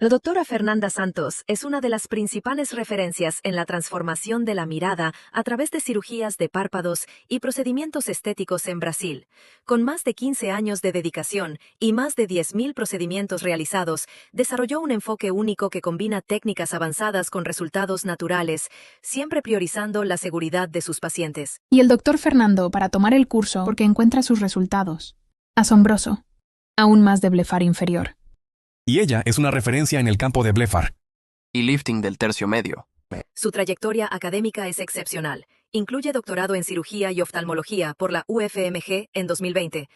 La doctora Fernanda Santos es una de las principales referencias en la transformación de la mirada a través de cirugías de párpados y procedimientos estéticos en Brasil. Con más de 15 años de dedicación y más de 10.000 procedimientos realizados, desarrolló un enfoque único que combina técnicas avanzadas con resultados naturales, siempre priorizando la seguridad de sus pacientes. Y el doctor Fernando para tomar el curso porque encuentra sus resultados. Asombroso. Aún más de blefar inferior. Y ella es una referencia en el campo de blefar y lifting del tercio medio. Su trayectoria académica es excepcional. Incluye doctorado en cirugía y oftalmología por la UFMG en 2020,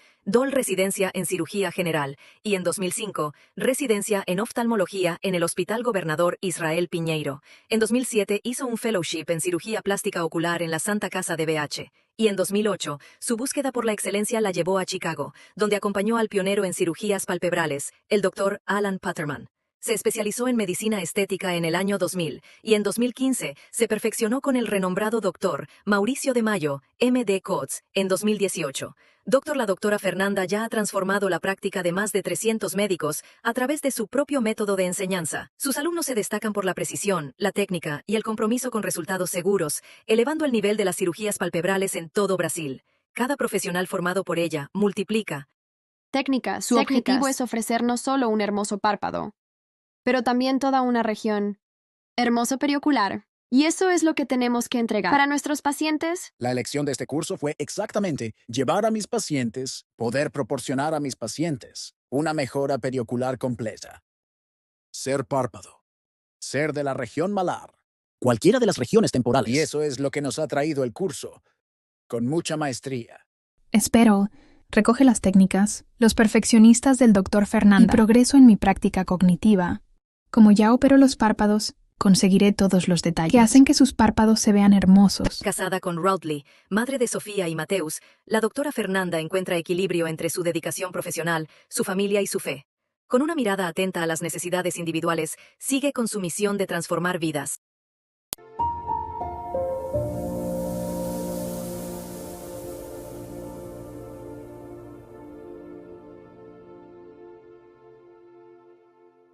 residencia en cirugía general y en 2005, residencia en oftalmología en el Hospital Gobernador Israel Piñeiro. En 2007 hizo un fellowship en cirugía plástica ocular en la Santa Casa de BH. Y en 2008, su búsqueda por la excelencia la llevó a Chicago, donde acompañó al pionero en cirugías palpebrales, el Dr. Alan Patterman. Se especializó en medicina estética en el año 2000 y en 2015 se perfeccionó con el renombrado doctor Mauricio de Mayo, MD Coats, en 2018. La doctora Fernanda ya ha transformado la práctica de más de 300 médicos a través de su propio método de enseñanza. Sus alumnos se destacan por la precisión, la técnica y el compromiso con resultados seguros, elevando el nivel de las cirugías palpebrales en todo Brasil. Cada profesional formado por ella multiplica. Su objetivo es ofrecer no solo un hermoso párpado, pero también toda una región. Hermoso periocular. Y eso es lo que tenemos que entregar. Para nuestros pacientes, La elección de este curso fue exactamente llevar a mis pacientes, poder proporcionar a mis pacientes una mejora periocular completa. Ser párpado. Ser de la región malar. Cualquiera de las regiones temporales. Y eso es lo que nos ha traído el curso, con mucha maestría. Espero, recoge las técnicas, los perfeccionistas del doctor Fernanda y progreso en mi práctica cognitiva. Como ya opero los párpados, conseguiré todos los detalles que hacen que sus párpados se vean hermosos. Casada con Raudley, madre de Sofía y Mateus, la doctora Fernanda encuentra equilibrio entre su dedicación profesional, su familia y su fe. Con una mirada atenta a las necesidades individuales, sigue con su misión de transformar vidas.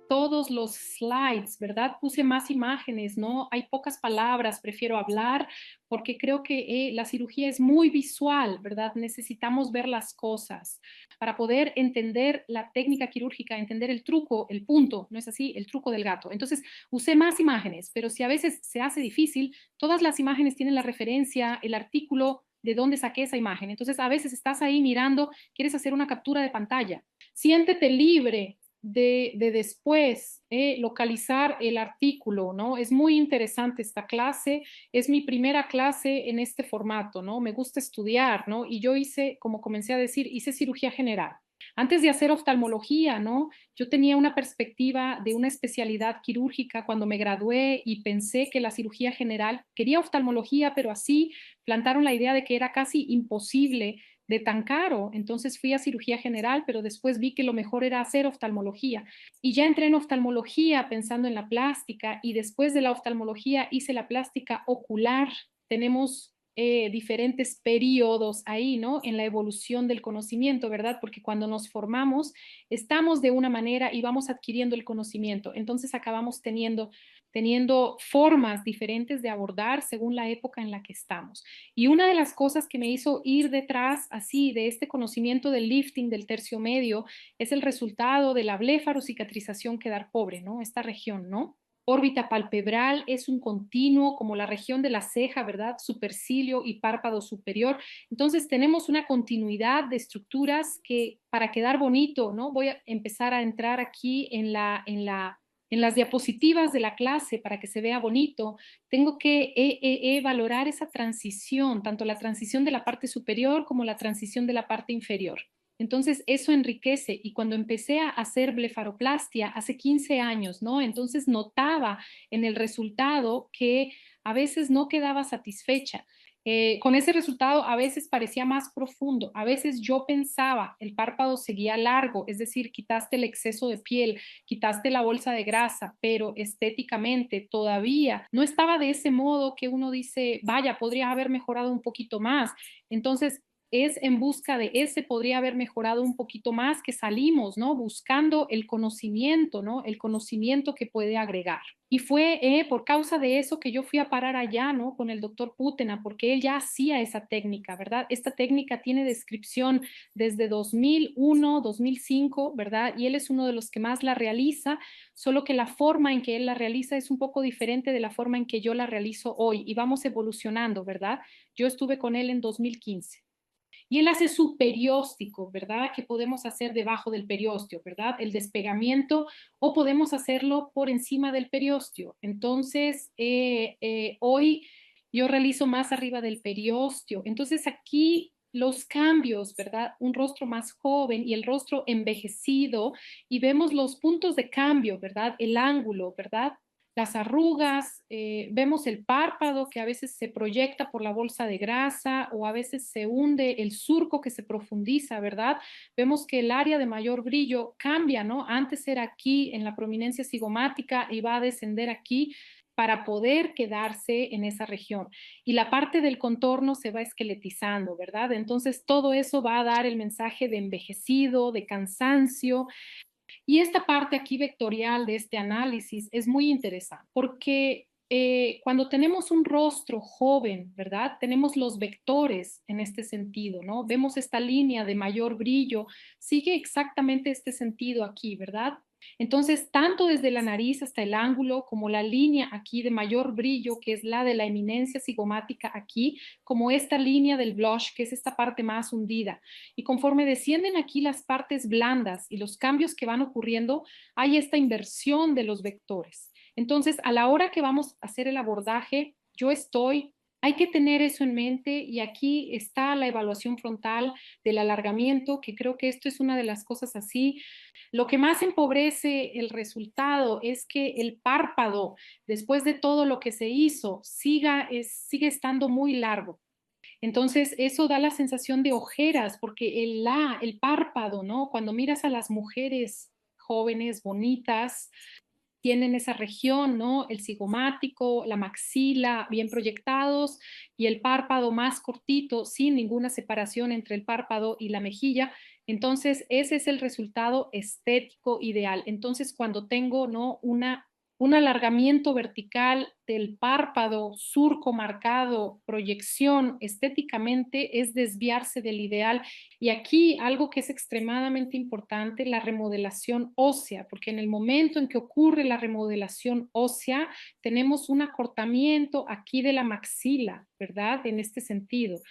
Todos los slides, ¿verdad? Puse más imágenes, ¿no? Hay pocas palabras, prefiero hablar porque creo que la cirugía es muy visual, ¿verdad? Necesitamos ver las cosas para poder entender la técnica quirúrgica, entender el truco, el punto, ¿no es así? El truco del gato. Entonces, usé más imágenes, pero si a veces se hace difícil, todas las imágenes tienen la referencia, el artículo, de dónde saqué esa imagen. Entonces, a veces estás ahí mirando, quieres hacer una captura de pantalla. Siéntete libre de después localizar el artículo, ¿no? Es muy interesante esta clase, es mi primera clase en este formato, ¿no? Me gusta estudiar, ¿no? Y yo hice, como comencé a decir, hice cirugía general. Antes de hacer oftalmología, ¿no? Yo tenía una perspectiva de una especialidad quirúrgica cuando me gradué y pensé que la cirugía general, quería oftalmología, pero así plantaron la idea de que era casi imposible de tan caro. Entonces fui a cirugía general, pero después vi que lo mejor era hacer oftalmología. Y ya entré en oftalmología pensando en la plástica y después de la oftalmología hice la plástica ocular. Tenemos diferentes periodos ahí, ¿no? En la evolución del conocimiento, ¿verdad? Porque cuando nos formamos, estamos de una manera y vamos adquiriendo el conocimiento. Entonces acabamos teniendo formas diferentes de abordar según la época en la que estamos. Y una de las cosas que me hizo ir detrás así de este conocimiento del lifting del tercio medio es el resultado de la blefarocicatrización quedar pobre, ¿no? Esta región, ¿no? Órbita palpebral es un continuo, como la región de la ceja, ¿verdad? Supercilio y párpado superior. Entonces tenemos una continuidad de estructuras que para quedar bonito, ¿no? Voy a empezar a entrar aquí en las diapositivas de la clase para que se vea bonito. Tengo que valorar esa transición, tanto la transición de la parte superior como la transición de la parte inferior. Entonces, eso enriquece. Y cuando empecé a hacer blefaroplastia hace 15 años, ¿no? Entonces notaba en el resultado que a veces no quedaba satisfecha. Con ese resultado a veces parecía más profundo, a veces yo pensaba el párpado seguía largo, es decir, quitaste el exceso de piel, quitaste la bolsa de grasa, pero estéticamente todavía no estaba de ese modo que uno dice, vaya, podría haber mejorado un poquito más. Entonces, es en busca de ese podría haber mejorado un poquito más, que salimos, ¿no? Buscando el conocimiento, ¿no? El conocimiento que puede agregar. Y fue por causa de eso que yo fui a parar allá, ¿no? Con el doctor Putena, porque él ya hacía esa técnica, ¿verdad? Esta técnica tiene descripción desde 2001, 2005, ¿verdad? Y él es uno de los que más la realiza, solo que la forma en que él la realiza es un poco diferente de la forma en que yo la realizo hoy y vamos evolucionando, ¿verdad? Yo estuve con él en 2015. Y él hace su perióstico, ¿verdad? Que podemos hacer debajo del periósteo, ¿verdad? El despegamiento o podemos hacerlo por encima del periósteo. Entonces, hoy yo realizo más arriba del periósteo. Entonces, aquí los cambios, ¿verdad? Un rostro más joven y el rostro envejecido y vemos los puntos de cambio, ¿verdad? El ángulo, ¿verdad? Las arrugas, vemos el párpado que a veces se proyecta por la bolsa de grasa o a veces se hunde, el surco que se profundiza, ¿verdad? Vemos que el área de mayor brillo cambia, ¿no? Antes era aquí en la prominencia cigomática y va a descender aquí para poder quedarse en esa región. Y la parte del contorno se va esqueletizando, ¿verdad? Entonces todo eso va a dar el mensaje de envejecido, de cansancio, y esta parte aquí vectorial de este análisis es muy interesante porque cuando tenemos un rostro joven, ¿verdad? Tenemos los vectores en este sentido, ¿no? Vemos esta línea de mayor brillo, sigue exactamente este sentido aquí, ¿verdad? Entonces, tanto desde la nariz hasta el ángulo, como la línea aquí de mayor brillo, que es la de la eminencia cigomática aquí, como esta línea del blush, que es esta parte más hundida. Y conforme descienden aquí las partes blandas y los cambios que van ocurriendo, hay esta inversión de los vectores. Entonces, a la hora que vamos a hacer el abordaje, hay que tener eso en mente y aquí está la evaluación frontal del alargamiento, que creo que esto es una de las cosas así. Lo que más empobrece el resultado es que el párpado, después de todo lo que se hizo, sigue estando muy largo. Entonces, eso da la sensación de ojeras, porque el párpado, ¿no? Cuando miras a las mujeres jóvenes, bonitas, tienen esa región, ¿no? El cigomático, la maxila bien proyectados y el párpado más cortito, sin ninguna separación entre el párpado y la mejilla. Entonces, ese es el resultado estético ideal. Entonces, cuando tengo, ¿no? Un alargamiento vertical del párpado, surco marcado, proyección estéticamente es desviarse del ideal. Y aquí algo que es extremadamente importante, la remodelación ósea, porque en el momento en que ocurre la remodelación ósea, tenemos un acortamiento aquí de la maxila, ¿verdad? En este sentido.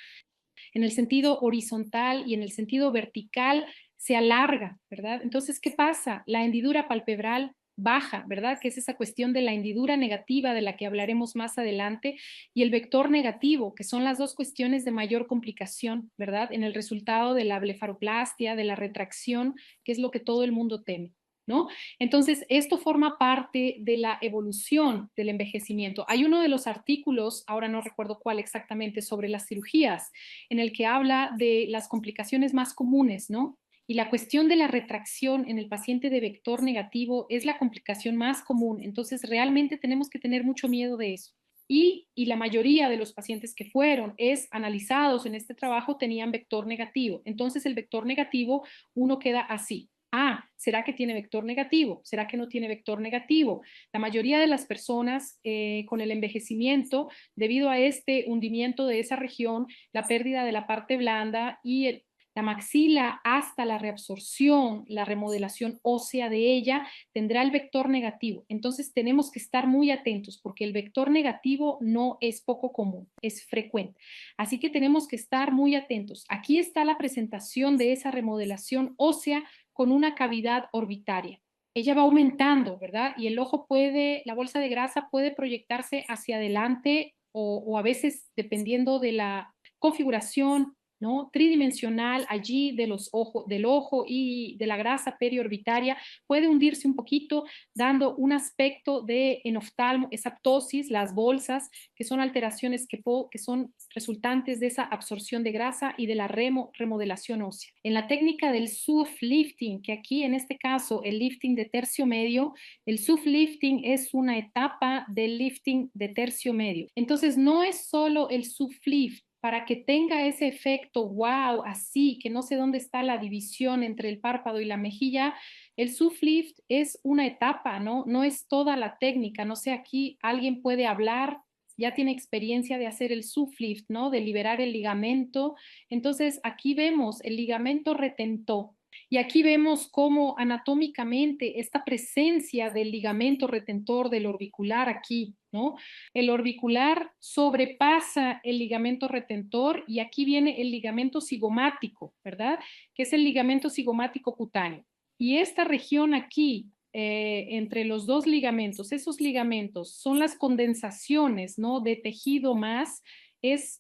En el sentido horizontal y en el sentido vertical se alarga, ¿verdad? Entonces, ¿qué pasa? La hendidura palpebral baja, ¿verdad? Que es esa cuestión de la hendidura negativa de la que hablaremos más adelante y el vector negativo, que son las dos cuestiones de mayor complicación, ¿verdad? En el resultado de la blefaroplastia, de la retracción, que es lo que todo el mundo teme, ¿no? Entonces, esto forma parte de la evolución del envejecimiento. Hay uno de los artículos, ahora no recuerdo cuál exactamente, sobre las cirugías, en el que habla de las complicaciones más comunes, ¿no? Y la cuestión de la retracción en el paciente de vector negativo es la complicación más común. Entonces, realmente tenemos que tener mucho miedo de eso. Y la mayoría de los pacientes que fueron analizados en este trabajo tenían vector negativo. Entonces, el vector negativo, uno queda así. Ah, ¿será que tiene vector negativo? ¿Será que no tiene vector negativo? La mayoría de las personas con el envejecimiento, debido a este hundimiento de esa región, la pérdida de la parte blanda y la maxila hasta la reabsorción, la remodelación ósea de ella, tendrá el vector negativo. Entonces tenemos que estar muy atentos porque el vector negativo no es poco común, es frecuente. Así que tenemos que estar muy atentos. Aquí está la presentación de esa remodelación ósea con una cavidad orbitaria. Ella va aumentando, ¿verdad? Y el ojo la bolsa de grasa puede proyectarse hacia adelante o a veces, dependiendo de la configuración, ¿no? Tridimensional allí del ojo y de la grasa periorbitaria, puede hundirse un poquito, dando un aspecto de enoftalmo, esaptosis, las bolsas, que son alteraciones que son resultantes de esa absorción de grasa y de la remodelación ósea. En la técnica del SUF lifting, que aquí en este caso el lifting de tercio medio, el SUF lifting es una etapa del lifting de tercio medio. Entonces no es solo el SUF lift, para que tenga ese efecto wow, así, que no sé dónde está la división entre el párpado y la mejilla, el soft lift es una etapa, ¿no? No es toda la técnica. No sé, aquí alguien puede hablar, ya tiene experiencia de hacer el soft lift, ¿no? De liberar el ligamento. Entonces, aquí vemos el ligamento retentor. Y aquí vemos cómo anatómicamente esta presencia del ligamento retentor del orbicular aquí, ¿no? El orbicular sobrepasa el ligamento retentor y aquí viene el ligamento cigomático, ¿verdad? Que es el ligamento cigomático cutáneo. Y esta región aquí, entre los dos ligamentos, esos ligamentos son las condensaciones, ¿no? De tejido más, es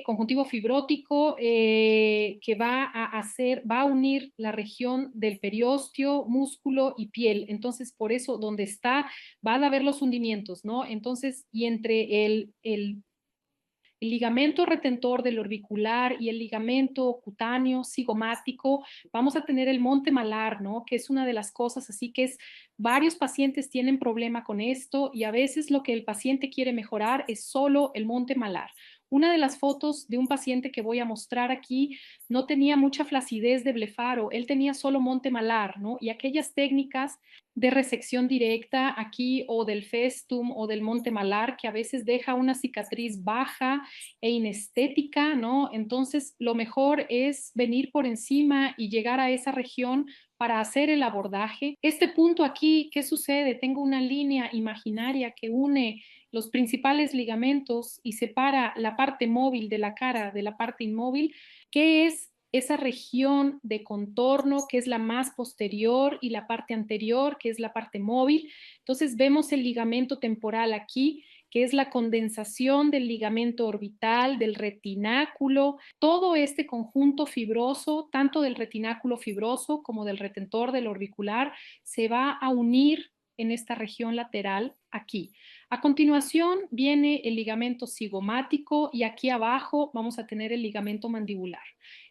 conjuntivo fibrótico que va a unir la región del periósteo, músculo y piel. Entonces, por eso, donde está, van a haber los hundimientos, ¿no? Entonces, y entre el ligamento retentor del orbicular y el ligamento cutáneo cigomático, vamos a tener el monte malar, ¿no? Que es una de las cosas, así que varios pacientes tienen problema con esto y a veces lo que el paciente quiere mejorar es solo el monte malar. Una de las fotos de un paciente que voy a mostrar aquí no tenía mucha flacidez de blefaro, él tenía solo monte malar, ¿no? Y aquellas técnicas de resección directa aquí o del festum o del monte malar que a veces deja una cicatriz baja e inestética, ¿no? Entonces, lo mejor es venir por encima y llegar a esa región para hacer el abordaje. Este punto aquí, ¿qué sucede? Tengo una línea imaginaria que une los principales ligamentos y separa la parte móvil de la cara de la parte inmóvil. ¿Qué es esa región de contorno, que es la más posterior, y la parte anterior, que es la parte móvil? Entonces vemos el ligamento temporal aquí, que es la condensación del ligamento orbital, del retináculo, todo este conjunto fibroso, tanto del retináculo fibroso como del retentor del orbicular, se va a unir en esta región lateral aquí. A continuación viene el ligamento cigomático y aquí abajo vamos a tener el ligamento mandibular.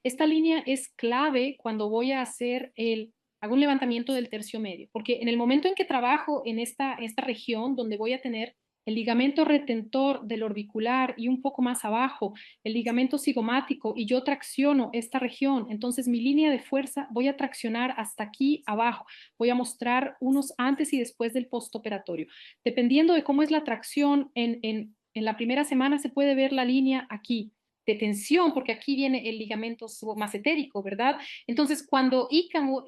Esta línea es clave cuando voy a hago un levantamiento del tercio medio, porque en el momento en que trabajo en esta región donde voy a tener el ligamento retentor del orbicular y un poco más abajo, el ligamento cigomático, y yo tracciono esta región, entonces mi línea de fuerza voy a traccionar hasta aquí abajo. Voy a mostrar unos antes y después del postoperatorio. Dependiendo de cómo es la tracción, en la primera semana se puede ver la línea aquí de tensión, porque aquí viene el ligamento macetérico, ¿verdad? Entonces, cuando ícamo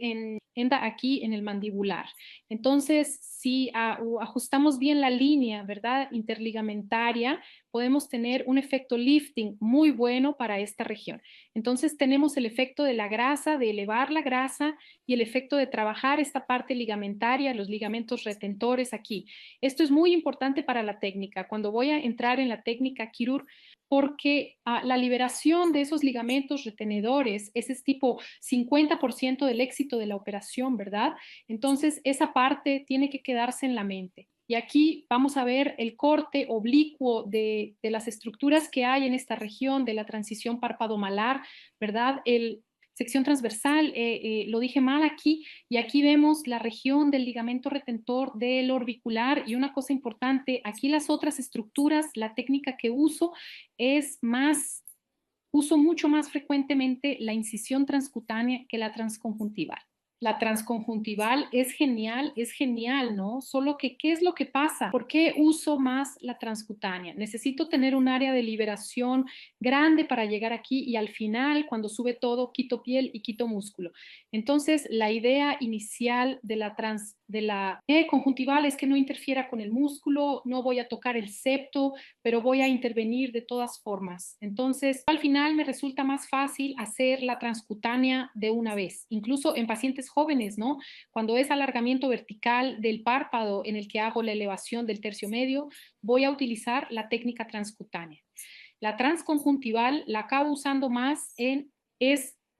entra aquí en el mandibular, entonces, si ajustamos bien la línea, ¿verdad? Interligamentaria, podemos tener un efecto lifting muy bueno para esta región. Entonces, tenemos el efecto de la grasa, de elevar la grasa, y el efecto de trabajar esta parte ligamentaria, los ligamentos retentores aquí. Esto es muy importante para la técnica. Cuando voy a entrar en la técnica quirúrgica, porque la liberación de esos ligamentos retenedores es tipo 50% del éxito de la operación, ¿verdad? Entonces, esa parte tiene que quedarse en la mente. Y aquí vamos a ver el corte oblicuo de las estructuras que hay en esta región de la transición párpado-malar, ¿verdad? Sección transversal, lo dije mal aquí, y aquí vemos la región del ligamento retentor del orbicular. Y una cosa importante, aquí las otras estructuras, la técnica que uso uso mucho más frecuentemente la incisión transcutánea que la transconjuntival. La transconjuntival es genial, ¿no? Solo que, ¿qué es lo que pasa? ¿Por qué uso más la transcutánea? Necesito tener un área de liberación grande para llegar aquí, y al final, cuando sube todo, quito piel y quito músculo. Entonces, la idea inicial de la conjuntival es que no interfiera con el músculo, no voy a tocar el septo, pero voy a intervenir de todas formas. Entonces, al final me resulta más fácil hacer la transcutánea de una vez, incluso en pacientes jóvenes, ¿no? Cuando es alargamiento vertical del párpado en el que hago la elevación del tercio medio, voy a utilizar la técnica transcutánea. La transconjuntival la acabo usando más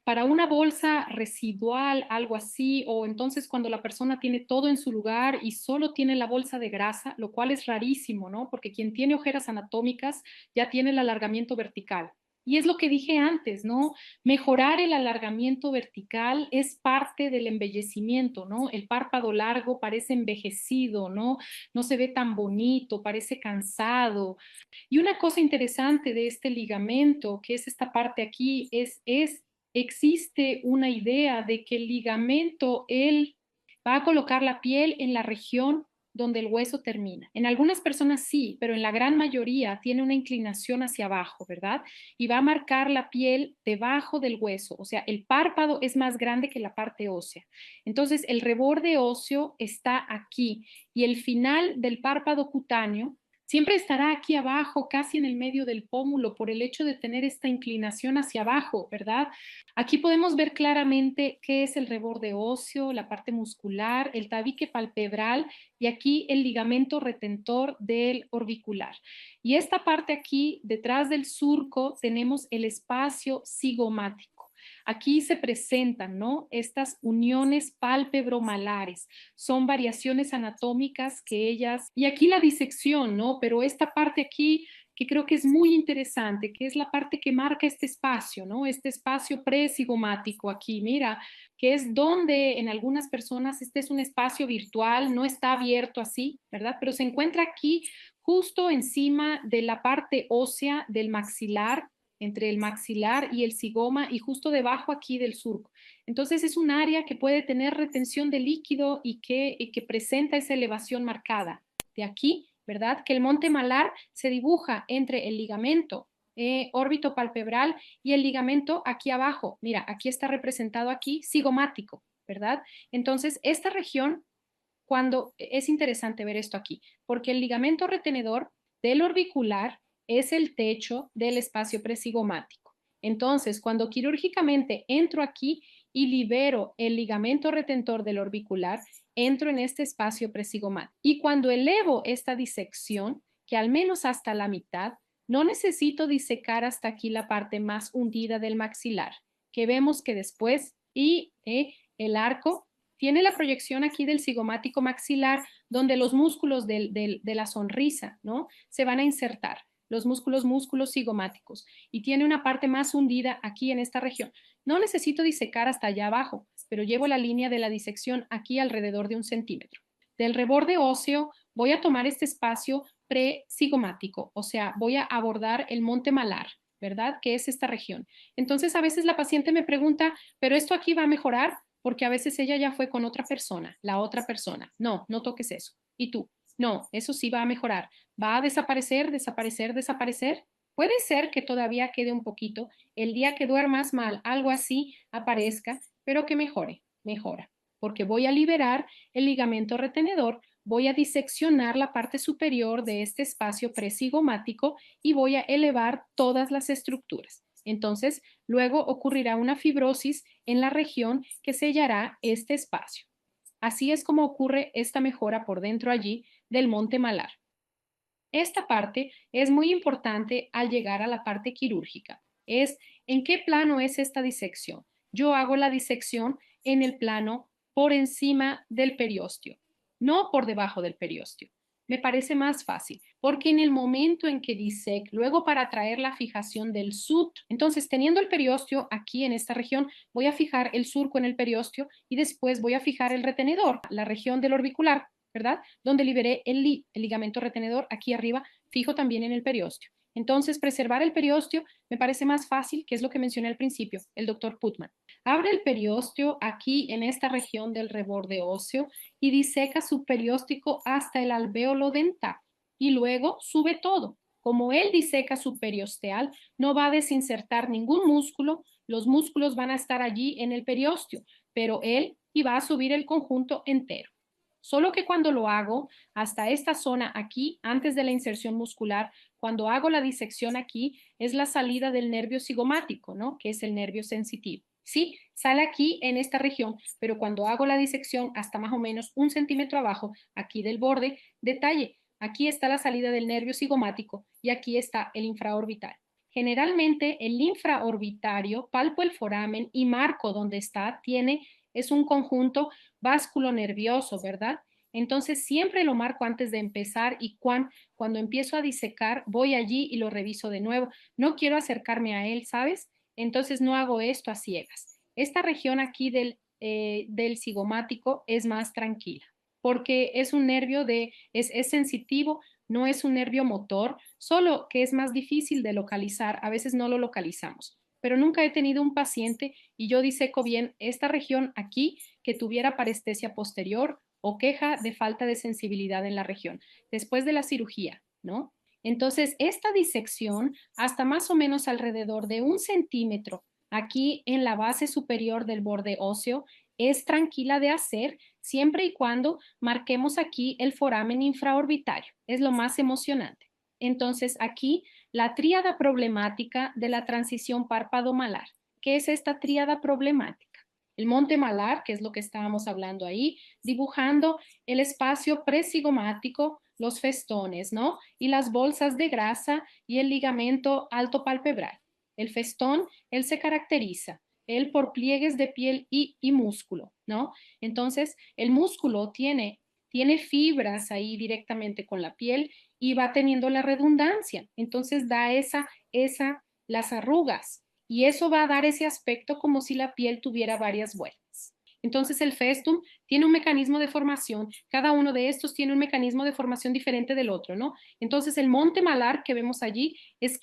para una bolsa residual, algo así, o entonces cuando la persona tiene todo en su lugar y solo tiene la bolsa de grasa, lo cual es rarísimo, ¿no? Porque quien tiene ojeras anatómicas ya tiene el alargamiento vertical. Y es lo que dije antes, ¿no? Mejorar el alargamiento vertical es parte del embellecimiento, ¿no? El párpado largo parece envejecido, ¿no? No se ve tan bonito, parece cansado. Y una cosa interesante de este ligamento, que es esta parte aquí, existe una idea de que el ligamento, él va a colocar la piel en la región donde el hueso termina. En algunas personas sí, pero en la gran mayoría tiene una inclinación hacia abajo, ¿verdad? Y va a marcar la piel debajo del hueso, o sea, el párpado es más grande que la parte ósea. Entonces, el reborde óseo está aquí y el final del párpado cutáneo siempre estará aquí abajo, casi en el medio del pómulo, por el hecho de tener esta inclinación hacia abajo, ¿verdad? Aquí podemos ver claramente qué es el reborde óseo, la parte muscular, el tabique palpebral y aquí el ligamento retentor del orbicular. Y esta parte aquí, detrás del surco, tenemos el espacio cigomático. Aquí se presentan, ¿no? Estas uniones pálpebro-malares. Son variaciones anatómicas que ellas... Y aquí la disección, ¿no? Pero esta parte aquí que creo que es muy interesante, que es la parte que marca este espacio, ¿no? Este espacio presigomático aquí, mira, que es donde en algunas personas este es un espacio virtual, no está abierto así, ¿verdad? Pero se encuentra aquí justo encima de la parte ósea del maxilar, entre el maxilar y el zigoma y justo debajo aquí del surco. Entonces es un área que puede tener retención de líquido y que presenta esa elevación marcada. De aquí, ¿verdad? Que el monte malar se dibuja entre el ligamento órbito palpebral y el ligamento aquí abajo. Mira, aquí está representado aquí cigomático, ¿verdad? Entonces, esta región, cuando es interesante ver esto aquí, porque el ligamento retenedor del orbicular es el techo del espacio presigomático. Entonces, cuando quirúrgicamente entro aquí y libero el ligamento retentor del orbicular, entro en este espacio presigomático. Y cuando elevo esta disección, que al menos hasta la mitad, no necesito disecar hasta aquí la parte más hundida del maxilar, que vemos que después el arco tiene la proyección aquí del cigomático maxilar, donde los músculos de la sonrisa, ¿no? Se van a insertar, los músculos cigomáticos, y tiene una parte más hundida aquí en esta región. No necesito disecar hasta allá abajo, pero llevo la línea de la disección aquí alrededor de 1 centímetro. Del reborde óseo voy a tomar este espacio precigomático, o sea, voy a abordar el monte malar, ¿verdad? Que es esta región. Entonces, a veces la paciente me pregunta, ¿pero esto aquí va a mejorar? Porque a veces ella ya fue con otra persona, la otra persona. No, no toques eso. ¿Y tú? No, eso sí va a mejorar. ¿Va a desaparecer, desaparecer, desaparecer? Puede ser que todavía quede un poquito. El día que duermas mal, algo así aparezca, pero que mejore, mejora. Porque voy a liberar el ligamento retenedor, voy a diseccionar la parte superior de este espacio presigomático y voy a elevar todas las estructuras. Entonces, luego ocurrirá una fibrosis en la región que sellará este espacio. Así es como ocurre esta mejora por dentro allí del monte malar. Esta parte es muy importante al llegar a la parte quirúrgica. Es en qué plano es esta disección. Yo hago la disección en el plano por encima del periósteo, no por debajo del periósteo. Me parece más fácil, porque en el momento en que disec, luego para traer la fijación del sut, entonces teniendo el periósteo aquí en esta región, voy a fijar el surco en el periósteo y después voy a fijar el retenedor, la región del orbicular, ¿verdad? Donde liberé el ligamento retenedor aquí arriba, fijo también en el periósteo. Entonces, preservar el periósteo me parece más fácil, que es lo que mencioné al principio, el doctor Putman. Abre el periósteo aquí en esta región del reborde óseo y diseca su perióstico hasta el alvéolo dental y luego sube todo. Como él diseca su periosteal, no va a desinsertar ningún músculo, los músculos van a estar allí en el periósteo, pero él va a subir el conjunto entero. Solo que cuando lo hago hasta esta zona aquí, antes de la inserción muscular, cuando hago la disección aquí, es la salida del nervio cigomático, ¿no? Que es el nervio sensitivo. Sí, sale aquí en esta región, pero cuando hago la disección hasta más o menos 1 centímetro abajo, aquí del borde, detalle, aquí está la salida del nervio cigomático y aquí está el infraorbital. Generalmente el infraorbitario, palpo el foramen y marco donde está, es un conjunto vasculonervioso, ¿verdad? Entonces siempre lo marco antes de empezar y cuando empiezo a disecar voy allí y lo reviso de nuevo. No quiero acercarme a él, ¿sabes? Entonces no hago esto a ciegas. Esta región aquí del cigomático es más tranquila porque es un nervio es sensitivo, no es un nervio motor, solo que es más difícil de localizar, a veces no lo localizamos. Pero nunca he tenido un paciente y yo diseco bien esta región aquí que tuviera parestesia posterior o queja de falta de sensibilidad en la región, después de la cirugía, ¿no? Entonces, esta disección, hasta más o menos alrededor de 1 centímetro, aquí en la base superior del borde óseo, es tranquila de hacer siempre y cuando marquemos aquí el foramen infraorbitario. Es lo más emocionante. Entonces, aquí la tríada problemática de la transición párpado-malar. ¿Qué es esta tríada problemática? El monte malar, que es lo que estábamos hablando ahí, dibujando el espacio presigomático, los festones, ¿no? Y las bolsas de grasa y el ligamento alto palpebral. El festón, él se caracteriza, él por pliegues de piel y músculo, ¿no? Entonces, el músculo tiene fibras ahí directamente con la piel y va teniendo la redundancia. Entonces, da las arrugas y eso va a dar ese aspecto como si la piel tuviera varias vueltas. Entonces el festum tiene un mecanismo de formación, cada uno de estos tiene un mecanismo de formación diferente del otro, ¿no? Entonces el monte malar que vemos allí es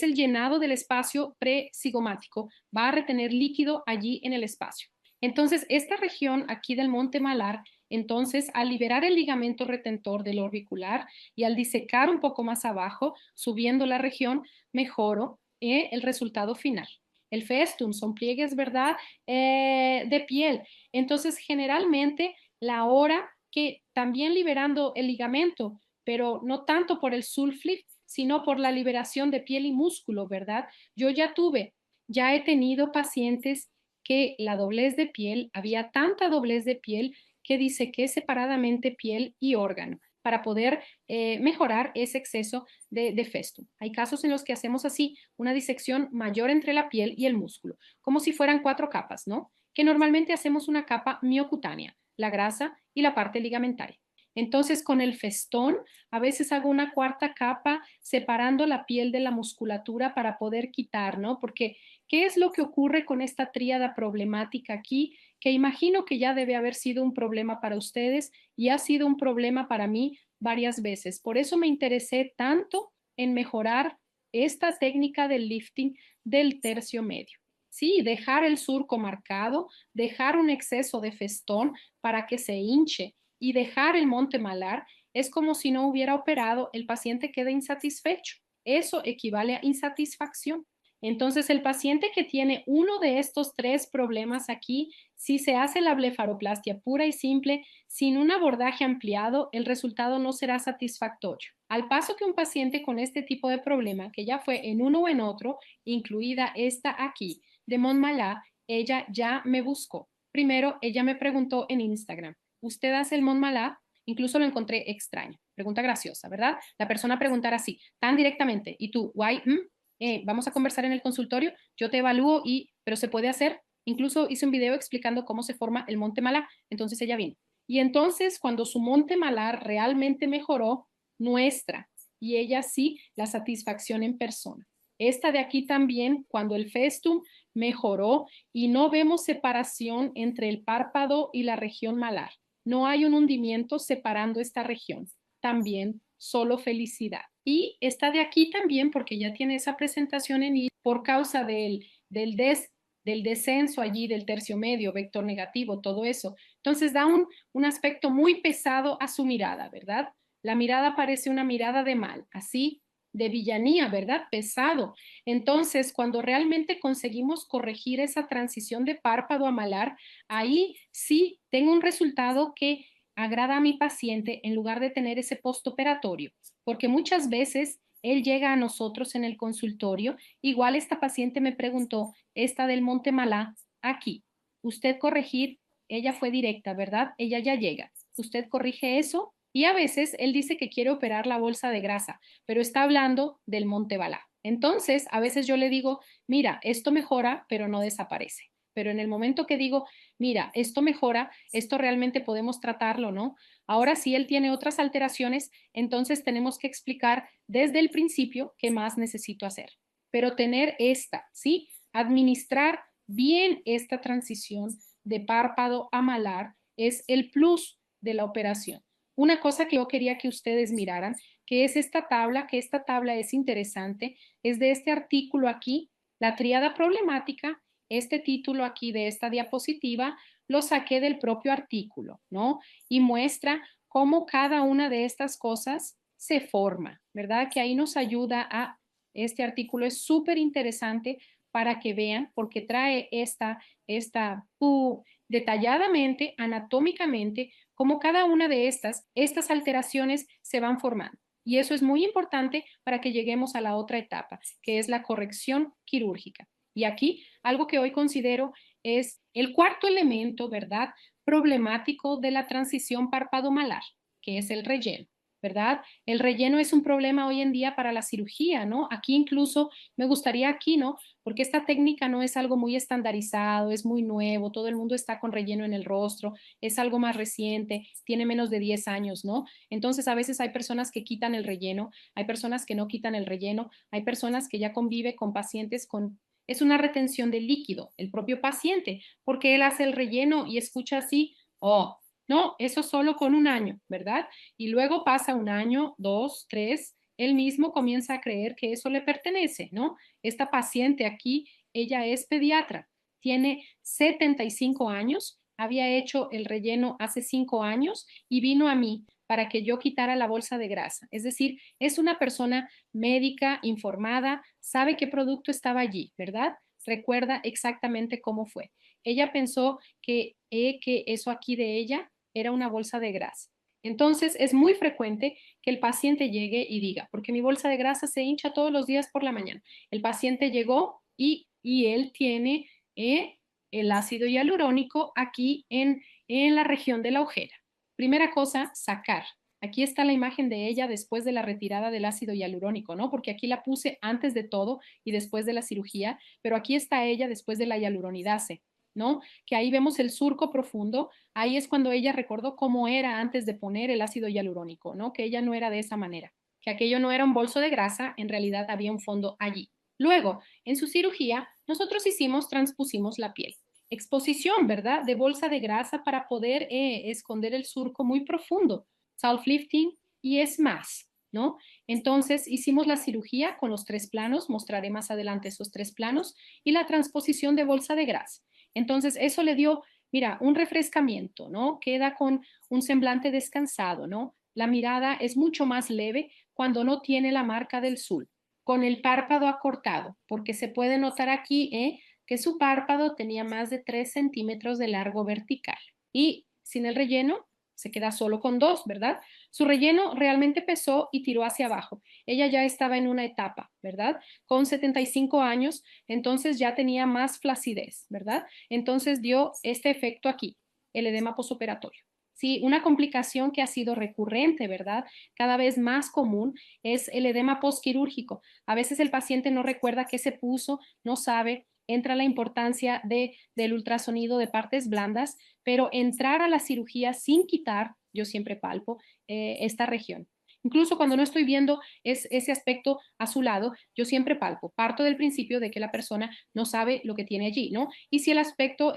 el llenado del espacio presigomático, va a retener líquido allí en el espacio. Entonces esta región aquí del monte malar, entonces al liberar el ligamento retentor del orbicular y al disecar un poco más abajo, subiendo la región, mejoro el resultado final. El festum son pliegues, ¿verdad? De piel. Entonces, generalmente, la hora que también liberando el ligamento, pero no tanto por el sulflip, sino por la liberación de piel y músculo, ¿verdad? Ya he tenido pacientes que la doblez de piel, había tanta doblez de piel que disequé separadamente piel y órgano para poder mejorar ese exceso de festum. Hay casos en los que hacemos así una disección mayor entre la piel y el músculo, como si fueran 4 capas, ¿no? Que normalmente hacemos una capa miocutánea, la grasa y la parte ligamentaria. Entonces, con el festón, a veces hago una 4ª capa separando la piel de la musculatura para poder quitar, ¿no? Porque, ¿qué es lo que ocurre con esta tríada problemática aquí? Que imagino que ya debe haber sido un problema para ustedes y ha sido un problema para mí varias veces. Por eso me interesé tanto en mejorar esta técnica del lifting del tercio medio. Sí, dejar el surco marcado, dejar un exceso de festón para que se hinche y dejar el monte malar es como si no hubiera operado, el paciente queda insatisfecho. Eso equivale a insatisfacción. Entonces, el paciente que tiene uno de estos 3 problemas aquí, si se hace la blefaroplastia pura y simple, sin un abordaje ampliado, el resultado no será satisfactorio. Al paso que un paciente con este tipo de problema, que ya fue en uno o en otro, incluida esta aquí, de Montmalá, ella ya me buscó. Primero, ella me preguntó en Instagram, ¿usted hace el Montmalá? Incluso lo encontré extraño. Pregunta graciosa, ¿verdad? La persona preguntar así, tan directamente, y tú, guay, vamos a conversar en el consultorio, yo te evalúo pero se puede hacer. Incluso hice un video explicando cómo se forma el monte malar. Entonces ella vino. Y entonces cuando su monte malar realmente mejoró, muestra, y ella sí, la satisfacción en persona. Esta de aquí también, cuando el festum mejoró y no vemos separación entre el párpado y la región malar. No hay un hundimiento separando esta región. También solo felicidad. Y esta de aquí también, porque ya tiene esa presentación en I, por causa del descenso allí del tercio medio, vector negativo, todo eso. Entonces da un aspecto muy pesado a su mirada, ¿verdad? La mirada parece una mirada de mal, así, de villanía, ¿verdad? Pesado. Entonces, cuando realmente conseguimos corregir esa transición de párpado a malar, ahí sí tengo un resultado que agrada a mi paciente en lugar de tener ese postoperatorio, porque muchas veces él llega a nosotros en el consultorio, igual esta paciente me preguntó, esta del Monte Malá, aquí, usted corregir, ella fue directa, ¿verdad? Ella ya llega, usted corrige eso y a veces él dice que quiere operar la bolsa de grasa, pero está hablando del Monte Balá. Entonces, a veces yo le digo, mira, esto mejora, pero no desaparece. Pero en el momento que digo, mira, esto mejora, esto realmente podemos tratarlo, ¿no? Ahora, si él tiene otras alteraciones, entonces tenemos que explicar desde el principio qué más necesito hacer. Pero tener esta, ¿sí? Administrar bien esta transición de párpado a malar es el plus de la operación. Una cosa que yo quería que ustedes miraran, que es esta tabla, que esta tabla es interesante, es de este artículo aquí, la tríada problemática. Este título aquí de esta diapositiva lo saqué del propio artículo, ¿no? Y muestra cómo cada una de estas cosas se forma, ¿verdad? Que ahí nos ayuda a, este artículo es súper interesante para que vean, porque trae detalladamente, anatómicamente, cómo cada una de estas alteraciones se van formando. Y eso es muy importante para que lleguemos a la otra etapa, que es la corrección quirúrgica. Y aquí, algo que hoy considero es el cuarto elemento, ¿verdad?, problemático de la transición párpado-malar, que es el relleno, ¿verdad? El relleno es un problema hoy en día para la cirugía, ¿no? Aquí incluso me gustaría aquí, ¿no? Porque esta técnica no es algo muy estandarizado, es muy nuevo, todo el mundo está con relleno en el rostro, es algo más reciente, tiene menos de 10 años, ¿no? Entonces a veces hay personas que quitan el relleno, hay personas que no quitan el relleno, hay personas que ya convive con pacientes con... Es una retención de líquido, el propio paciente, porque él hace el relleno y escucha así, oh, no, eso solo con un año, ¿verdad? Y luego pasa un año, 2, 3, él mismo comienza a creer que eso le pertenece, ¿no? Esta paciente aquí, ella es pediatra, tiene 75 años, había hecho el relleno hace 5 años y vino a mí para que yo quitara la bolsa de grasa. Es decir, es una persona médica, informada, sabe qué producto estaba allí, ¿verdad? Recuerda exactamente cómo fue. Ella pensó que eso aquí de ella era una bolsa de grasa. Entonces, es muy frecuente que el paciente llegue y diga, porque mi bolsa de grasa se hincha todos los días por la mañana. El paciente llegó y él tiene el ácido hialurónico aquí en la región de la ojera. Primera cosa, sacar. Aquí está la imagen de ella después de la retirada del ácido hialurónico, ¿no? Porque aquí la puse antes de todo y después de la cirugía, pero aquí está ella después de la hialuronidase, ¿no? Que ahí vemos el surco profundo. Ahí es cuando ella recordó cómo era antes de poner el ácido hialurónico, ¿no? Que ella no era de esa manera, que aquello no era un bolso de grasa, en realidad había un fondo allí. Luego, en su cirugía, nosotros transpusimos la piel. Exposición, ¿verdad? De bolsa de grasa para poder esconder el surco muy profundo. Self-lifting y es más, ¿no? Entonces hicimos la cirugía con los 3 planos, mostraré más adelante esos 3 planos, y la transposición de bolsa de grasa. Entonces eso le dio, mira, un refrescamiento, ¿no? Queda con un semblante descansado, ¿no? La mirada es mucho más leve cuando no tiene la marca del sul, con el párpado acortado, porque se puede notar aquí, que su párpado tenía más de 3 centímetros de largo vertical. Y sin el relleno, se queda solo con 2, ¿verdad? Su relleno realmente pesó y tiró hacia abajo. Ella ya estaba en una etapa, ¿verdad? Con 75 años, entonces ya tenía más flacidez, ¿verdad? Entonces dio este efecto aquí, el edema posoperatorio. Sí, una complicación que ha sido recurrente, ¿verdad? Cada vez más común es el edema postquirúrgico. A veces el paciente no recuerda qué se puso, no sabe, entra la importancia del ultrasonido de partes blandas, pero entrar a la cirugía sin quitar, yo siempre palpo esta región. Incluso cuando no estoy viendo ese aspecto a su lado, yo siempre palpo. Parto del principio de que la persona no sabe lo que tiene allí, ¿no? Y si el aspecto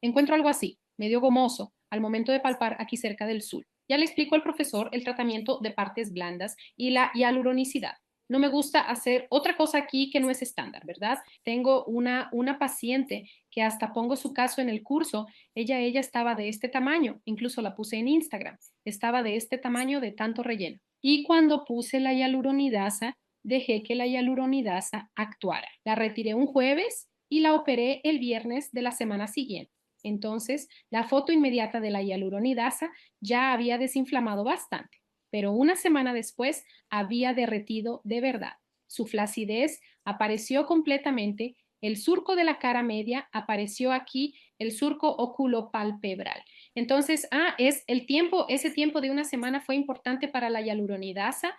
encuentro algo así, medio gomoso, al momento de palpar aquí cerca del sul. Ya le explico al profesor el tratamiento de partes blandas y la hialuronicidad. No me gusta hacer otra cosa aquí que no es estándar, ¿verdad? Tengo una paciente que hasta pongo su caso en el curso. Ella estaba de este tamaño, incluso la puse en Instagram. Estaba de este tamaño de tanto relleno. Y cuando puse la hialuronidasa, dejé que la hialuronidasa actuara. La retiré un jueves y la operé el viernes de la semana siguiente. Entonces, la foto inmediata de la hialuronidasa ya había desinflamado bastante, pero una semana después había derretido de verdad. Su flacidez apareció completamente, el surco de la cara media apareció aquí, el surco oculopalpebral. Entonces, ese tiempo de una semana fue importante para la hialuronidasa.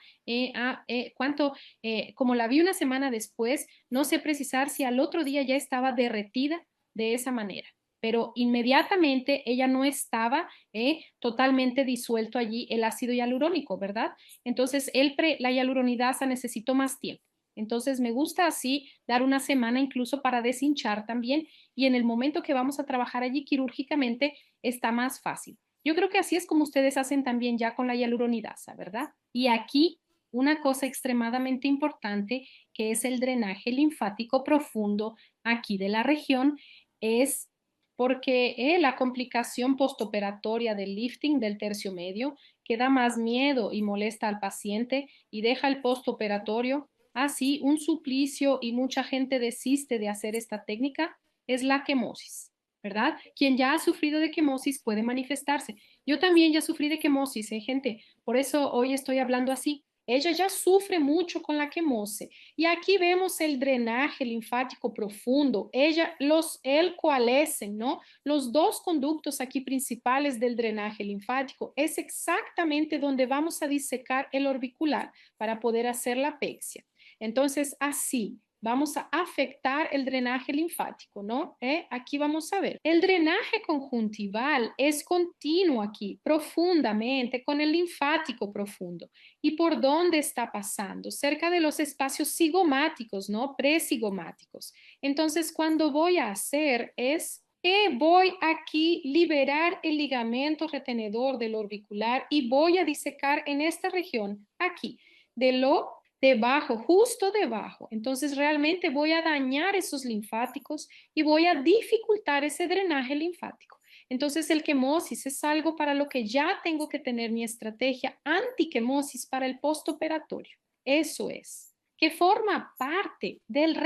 Como la vi una semana después, no sé precisar si al otro día ya estaba derretida de esa manera. pero inmediatamente ella no estaba totalmente disuelto allí el ácido hialurónico, ¿verdad? Entonces la hialuronidasa necesitó más tiempo. Entonces me gusta así dar una semana incluso para deshinchar también, y en el momento que vamos a trabajar allí quirúrgicamente está más fácil. Yo creo que así es como ustedes hacen también ya con la hialuronidasa, ¿verdad? Y aquí una cosa extremadamente importante, que es el drenaje linfático profundo aquí de la región, es porque la complicación postoperatoria del lifting del tercio medio, que da más miedo y molesta al paciente y deja el postoperatorio así un suplicio, y mucha gente desiste de hacer esta técnica, es la quemosis, ¿verdad? Quien ya ha sufrido de quemosis puede manifestarse. Yo también ya sufrí de quemosis, gente, por eso hoy estoy hablando así. Ella ya sufre mucho con la quemosis. Y aquí vemos el drenaje linfático profundo. Él coalescen, ¿no? Los dos conductos aquí principales del drenaje linfático es exactamente donde vamos a disecar el orbicular para poder hacer la apexia. Entonces, así vamos a afectar el drenaje linfático, ¿no? Aquí vamos a ver. El drenaje conjuntival es continuo aquí, profundamente, con el linfático profundo. ¿Y por dónde está pasando? Cerca de los espacios cigomáticos, ¿no? Precigomáticos. Entonces, cuando voy a hacer es voy aquí liberar el ligamento retenedor del orbicular y voy a disecar en esta región, aquí, debajo, justo debajo. Entonces realmente voy a dañar esos linfáticos y voy a dificultar ese drenaje linfático. Entonces el quemosis es algo para lo que ya tengo que tener mi estrategia antiquemosis para el postoperatorio. Eso es, que forma parte del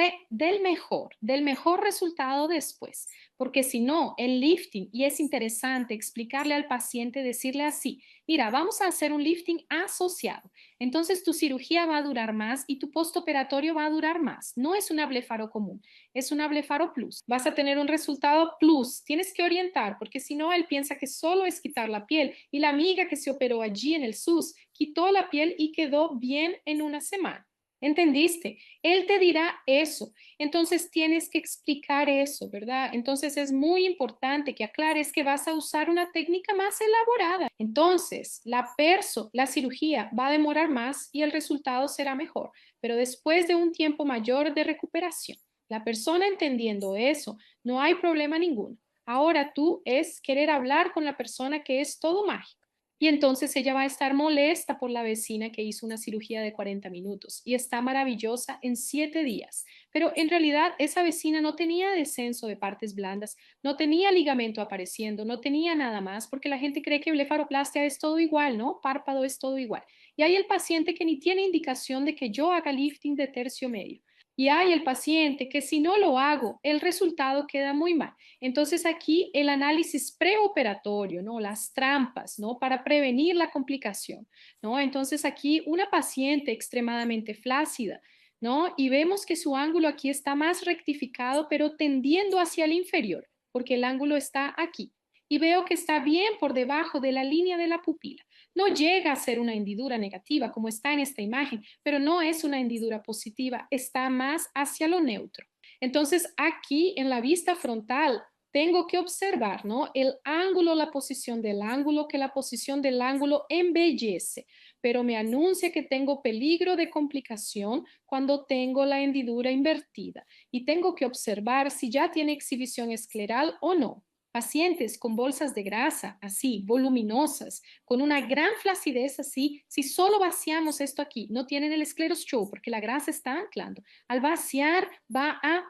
mejor resultado después. Porque si no, el lifting, y es interesante explicarle al paciente, decirle así, mira, vamos a hacer un lifting asociado. Entonces tu cirugía va a durar más y tu postoperatorio va a durar más. No es una blefaro común, es una blefaro plus. Vas a tener un resultado plus. Tienes que orientar, porque si no, él piensa que solo es quitar la piel. Y la amiga que se operó allí en el SUS quitó la piel y quedó bien en una semana. ¿Entendiste? Él te dirá eso. Entonces tienes que explicar eso, ¿verdad? Entonces es muy importante que aclares que vas a usar una técnica más elaborada. Entonces, la cirugía va a demorar más y el resultado será mejor, pero después de un tiempo mayor de recuperación. La persona entendiendo eso, no hay problema ninguno. Ahora tú es querer hablar con la persona que es todo mágico. Y entonces ella va a estar molesta por la vecina que hizo una cirugía de 40 minutos y está maravillosa en 7 días. Pero en realidad esa vecina no tenía descenso de partes blandas, no tenía ligamento apareciendo, no tenía nada más, porque la gente cree que blefaroplastia es todo igual, ¿no? Párpado es todo igual. Y hay el paciente que ni tiene indicación de que yo haga lifting de tercio medio. Y hay el paciente que si no lo hago, el resultado queda muy mal. Entonces aquí el análisis preoperatorio, ¿no? Las trampas, ¿no? Para prevenir la complicación, ¿no? Entonces aquí una paciente extremadamente flácida, ¿no? Y vemos que su ángulo aquí está más rectificado, pero tendiendo hacia el inferior, porque el ángulo está aquí. Y veo que está bien por debajo de la línea de la pupila. No llega a ser una hendidura negativa como está en esta imagen, pero no es una hendidura positiva, está más hacia lo neutro. Entonces aquí en la vista frontal tengo que observar, ¿no? El ángulo, la posición del ángulo, que la posición del ángulo embellece, pero me anuncia que tengo peligro de complicación cuando tengo la hendidura invertida y tengo que observar si ya tiene exhibición escleral o no. Pacientes con bolsas de grasa así, voluminosas, con una gran flacidez así, si solo vaciamos esto aquí, no tienen el escleroshow porque la grasa está anclando. Al vaciar va a,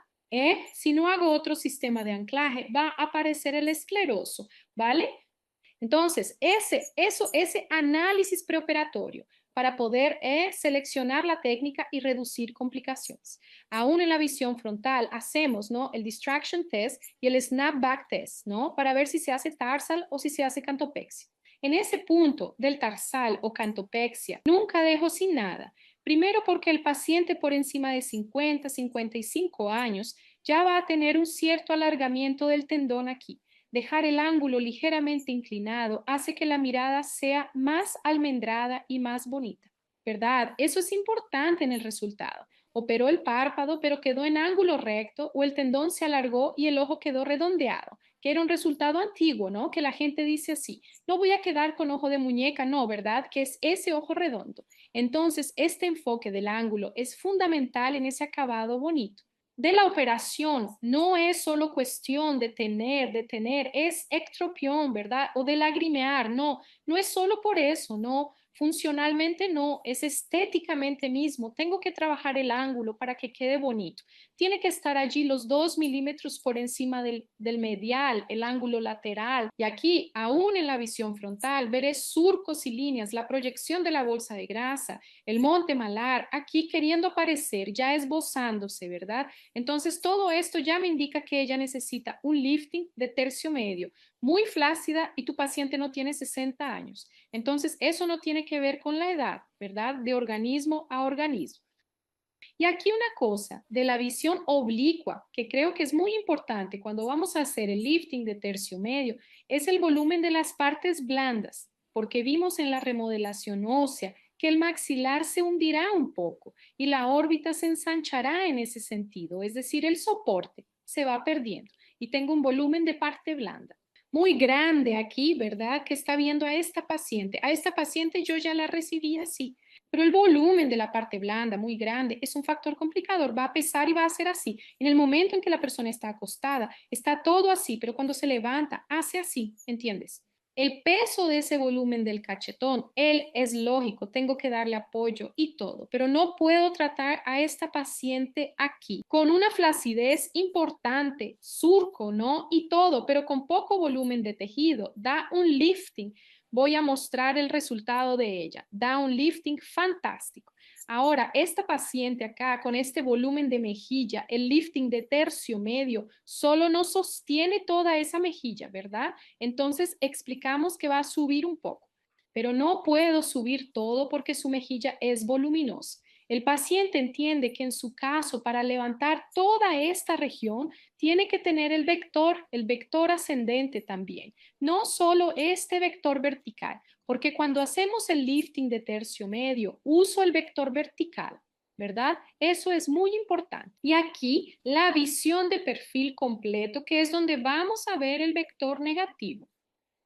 si no hago otro sistema de anclaje, va a aparecer el escleroso, ¿vale? Entonces, ese análisis preoperatorio para poder seleccionar la técnica y reducir complicaciones. Aún en la visión frontal hacemos, ¿no? El distraction test y el snapback test, ¿no? Para ver si se hace tarsal o si se hace cantopexia. En ese punto del tarsal o cantopexia, nunca dejo sin nada. Primero porque el paciente por encima de 50, 55 años ya va a tener un cierto alargamiento del tendón aquí. Dejar el ángulo ligeramente inclinado hace que la mirada sea más almendrada y más bonita, ¿verdad? Eso es importante en el resultado. Operó el párpado, pero quedó en ángulo recto, o el tendón se alargó y el ojo quedó redondeado. que era un resultado antiguo, ¿no? Que la gente dice así, no voy a quedar con ojo de muñeca, no, ¿verdad? Que es ese ojo redondo. Entonces, este enfoque del ángulo es fundamental en ese acabado bonito. De la operación, no es solo cuestión de tener, es ectropión, ¿verdad? O de lagrimear, no, no es solo por eso, no, funcionalmente no, es estéticamente mismo. Tengo que trabajar el ángulo para que quede bonito. Tiene que estar allí los 2 milímetros por encima del medial, el ángulo lateral. Y aquí, aún en la visión frontal, veré surcos y líneas, la proyección de la bolsa de grasa, el monte malar, aquí queriendo aparecer, ya esbozándose, ¿verdad? Entonces, todo esto ya me indica que ella necesita un lifting de tercio medio, muy flácida y tu paciente no tiene 60 años. Entonces, eso no tiene que ver con la edad, ¿verdad? De organismo a organismo. Y aquí una cosa de la visión oblicua, que creo que es muy importante cuando vamos a hacer el lifting de tercio medio, es el volumen de las partes blandas, porque vimos en la remodelación ósea que el maxilar se hundirá un poco y la órbita se ensanchará en ese sentido, es decir, el soporte se va perdiendo y tengo un volumen de parte blanda muy grande aquí, ¿verdad? Que está viendo a esta paciente. A esta paciente yo ya la recibí así, pero el volumen de la parte blanda, muy grande, es un factor complicador. Va a pesar y va a ser así. En el momento en que la persona está acostada, está todo así, pero cuando se levanta, hace así, ¿entiendes? El peso de ese volumen del cachetón, él es lógico, tengo que darle apoyo y todo, pero no puedo tratar a esta paciente aquí con una flacidez importante, surco, ¿no? Y todo, pero con poco volumen de tejido, da un lifting. Voy a mostrar el resultado de ella, da un lifting fantástico. Ahora, esta paciente acá con este volumen de mejilla, el lifting de tercio medio, solo no sostiene toda esa mejilla, ¿verdad? Entonces explicamos que va a subir un poco, pero no puedo subir todo porque su mejilla es voluminosa. El paciente entiende que en su caso, para levantar toda esta región, tiene que tener el vector ascendente también, no solo este vector vertical, porque cuando hacemos el lifting de tercio medio, uso el vector vertical, ¿verdad? Eso es muy importante. Y aquí la visión de perfil completo, que es donde vamos a ver el vector negativo,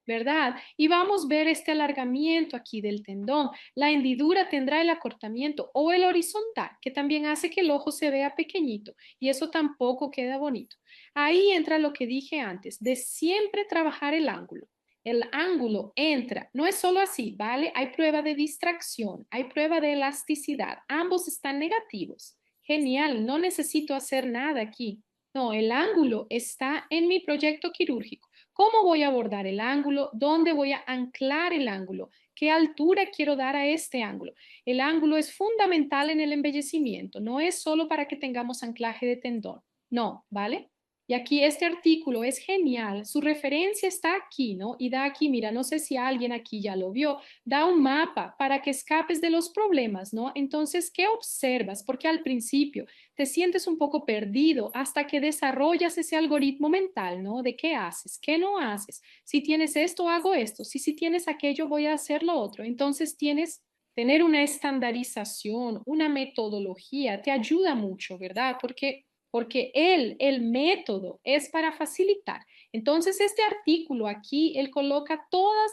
¿verdad? Y vamos a ver este alargamiento aquí del tendón. La hendidura tendrá el acortamiento o el horizontal, que también hace que el ojo se vea pequeñito y eso tampoco queda bonito. Ahí entra lo que dije antes, de siempre trabajar el ángulo. El ángulo entra, no es solo así, ¿vale? Hay prueba de distracción, hay prueba de elasticidad, ambos están negativos. Genial, no necesito hacer nada aquí. No, el ángulo está en mi proyecto quirúrgico. ¿Cómo voy a abordar el ángulo? ¿Dónde voy a anclar el ángulo? ¿Qué altura quiero dar a este ángulo? El ángulo es fundamental en el embellecimiento, no es solo para que tengamos anclaje de tendón, no, ¿vale? Y aquí este artículo es genial, su referencia está aquí, ¿no? Y da aquí, mira, no sé si alguien aquí ya lo vio, da un mapa para que escapes de los problemas, ¿no? Entonces, ¿qué observas? Porque al principio te sientes un poco perdido hasta que desarrollas ese algoritmo mental, ¿no? De qué haces, qué no haces. Si tienes esto, hago esto. Si tienes aquello, voy a hacer lo otro. Entonces, tener una estandarización, una metodología, te ayuda mucho, ¿verdad? Porque el método es para facilitar. Entonces, este artículo aquí, él coloca todas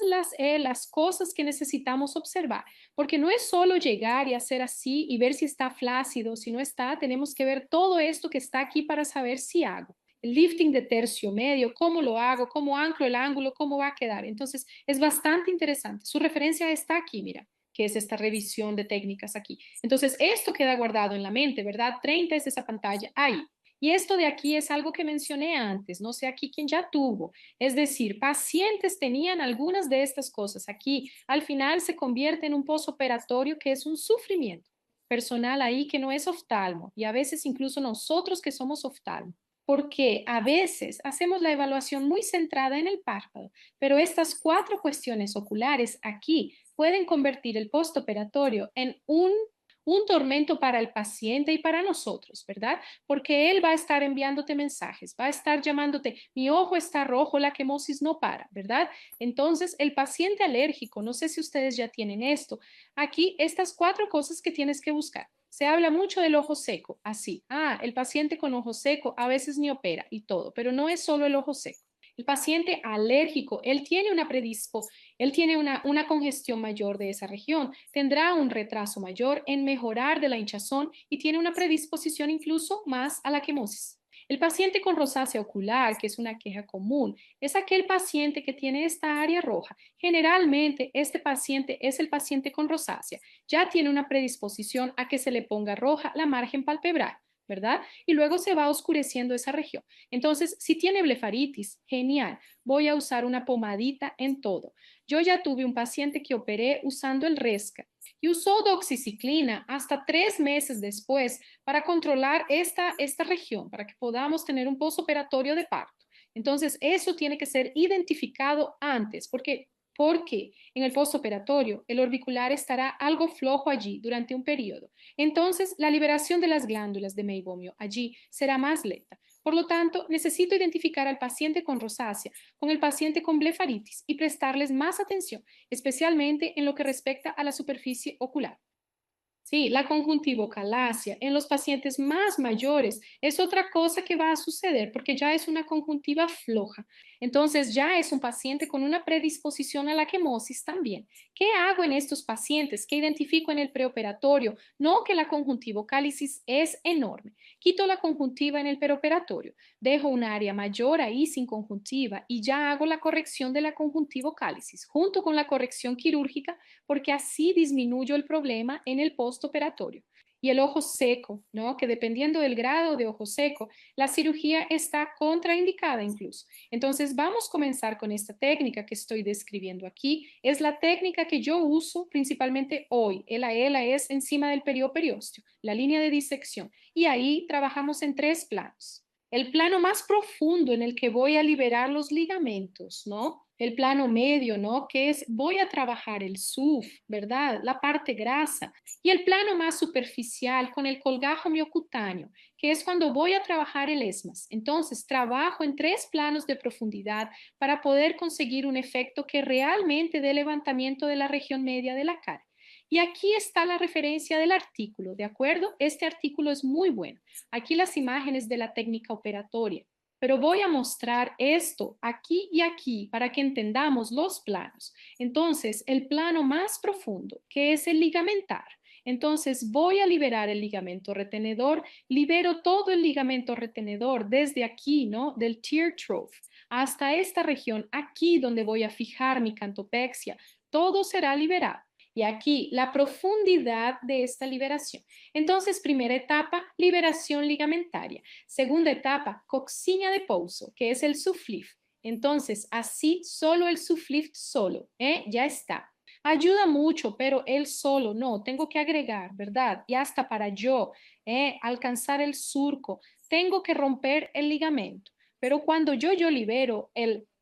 las cosas que necesitamos observar, porque no es solo llegar y hacer así y ver si está flácido, si no está, tenemos que ver todo esto que está aquí para saber si hago. El lifting de tercio medio, cómo lo hago, cómo anclo el ángulo, cómo va a quedar. Entonces, es bastante interesante. Su referencia está aquí, mira, que es esta revisión de técnicas aquí. Entonces, esto queda guardado en la mente, ¿verdad? 30 es esa pantalla ahí. Y esto de aquí es algo que mencioné antes, no sé aquí quién ya tuvo. Es decir, pacientes tenían algunas de estas cosas aquí. Al final se convierte en un posoperatorio que es un sufrimiento personal ahí que no es oftalmo y a veces incluso nosotros que somos oftalmo. Porque a veces hacemos la evaluación muy centrada en el párpado, pero estas 4 cuestiones oculares aquí pueden convertir el postoperatorio en un tormento para el paciente y para nosotros, ¿verdad? Porque él va a estar enviándote mensajes, va a estar llamándote, mi ojo está rojo, la quemosis no para, ¿verdad? Entonces, el paciente alérgico, no sé si ustedes ya tienen esto, aquí estas 4 cosas que tienes que buscar. Se habla mucho del ojo seco, así, el paciente con ojo seco a veces ni opera y todo, pero no es solo el ojo seco. El paciente alérgico, él tiene una congestión mayor de esa región, tendrá un retraso mayor en mejorar de la hinchazón y tiene una predisposición incluso más a la quemosis. El paciente con rosácea ocular, que es una queja común, es aquel paciente que tiene esta área roja. Generalmente, este paciente es el paciente con rosácea. Ya tiene una predisposición a que se le ponga roja la margen palpebral, ¿verdad? Y luego se va oscureciendo esa región. Entonces, si tiene blefaritis, genial, voy a usar una pomadita en todo. Yo ya tuve un paciente que operé usando el Resca y usó doxiciclina hasta 3 meses después para controlar esta región, para que podamos tener un postoperatorio de parto. Entonces, eso tiene que ser identificado antes, porque en el postoperatorio el orbicular estará algo flojo allí durante un periodo. Entonces, la liberación de las glándulas de meibomio allí será más lenta. Por lo tanto, necesito identificar al paciente con rosácea, con el paciente con blefaritis y prestarles más atención, especialmente en lo que respecta a la superficie ocular. Sí, la conjuntivocalacia en los pacientes más mayores es otra cosa que va a suceder porque ya es una conjuntiva floja. Entonces ya es un paciente con una predisposición a la quemosis también. ¿Qué hago en estos pacientes? ¿Qué identifico en el preoperatorio? No, que la conjuntivocálisis es enorme. Quito la conjuntiva en el preoperatorio. Dejo un área mayor ahí sin conjuntiva y ya hago la corrección de la conjuntivocálisis junto con la corrección quirúrgica porque así disminuyo el problema en el postoperatorio. Y el ojo seco, ¿no? Que dependiendo del grado de ojo seco, la cirugía está contraindicada incluso. Entonces vamos a comenzar con esta técnica que estoy describiendo aquí. Es la técnica que yo uso principalmente hoy. Ela es encima del perioperiósteo, la línea de disección. Y ahí trabajamos en 3 planos. El plano más profundo en el que voy a liberar los ligamentos, ¿no? El plano medio, ¿no? Que es, voy a trabajar el SUF, ¿verdad? La parte grasa. Y el plano más superficial con el colgajo miocutáneo, que es cuando voy a trabajar el ESMAS. Entonces, trabajo en 3 planos de profundidad para poder conseguir un efecto que realmente dé levantamiento de la región media de la cara. Y aquí está la referencia del artículo, ¿de acuerdo? Este artículo es muy bueno. Aquí las imágenes de la técnica operatoria. Pero voy a mostrar esto aquí y aquí para que entendamos los planos. Entonces, el plano más profundo, que es el ligamentar. Entonces, voy a liberar el ligamento retenedor, libero todo el ligamento retenedor desde aquí, ¿no? Del tear trough hasta esta región, aquí donde voy a fijar mi cantopexia. Todo será liberado. Y aquí la profundidad de esta liberación. Entonces, primera etapa, liberación ligamentaria. Segunda etapa, coccinea de pouso, que es el SUFLIF. Entonces, así solo el SUFLIF solo, ya está. Ayuda mucho, pero él solo no, tengo que agregar, ¿verdad? Y hasta para yo alcanzar el surco, tengo que romper el ligamento. Pero cuando yo libero